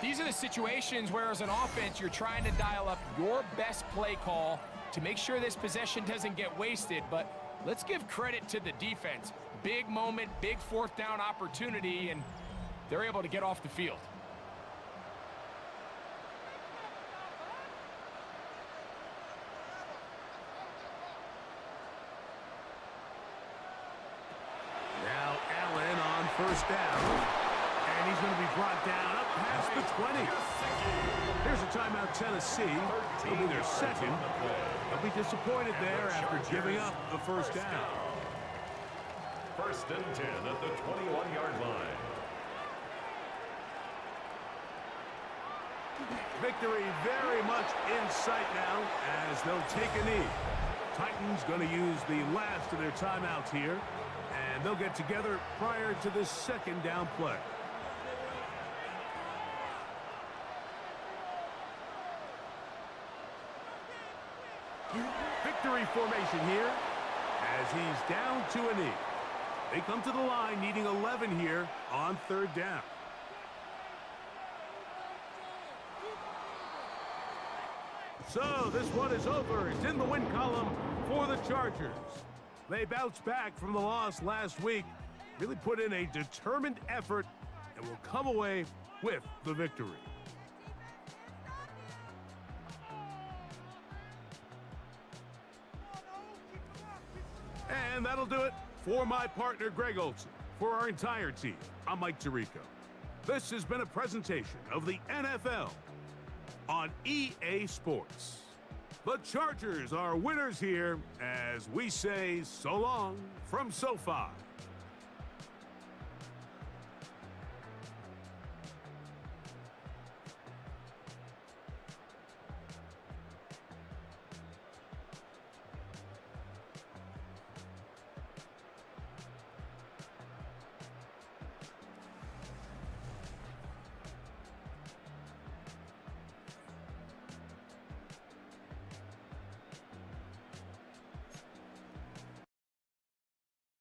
These are the situations where, as an offense, you're trying to dial up your best play call to make sure this possession doesn't get wasted. But let's give credit to the defense. Big moment, big 4th down opportunity, and they're able to get off the field. first down. And he's going to be brought down up past the 20. Here's a timeout, Tennessee. It'll be their second. They'll be disappointed there after giving up the first down. First and 10 at the 21-yard line. Victory very much in sight now as they'll take a knee. Titans going to use the last of their timeouts here, and they'll get together prior to the second down play. Victory formation here as he's down to a knee. They come to the line needing 11 here on third down. So this one is over. It's in the win column for the Chargers. They bounced back from the loss last week, really put in a determined effort, and will come away with the victory. And that'll do it for my partner, Greg Olson. For our entire team, I'm Mike Tirico. This has been a presentation of the NFL on EA Sports. The Chargers are winners here as we say so long from SoFi.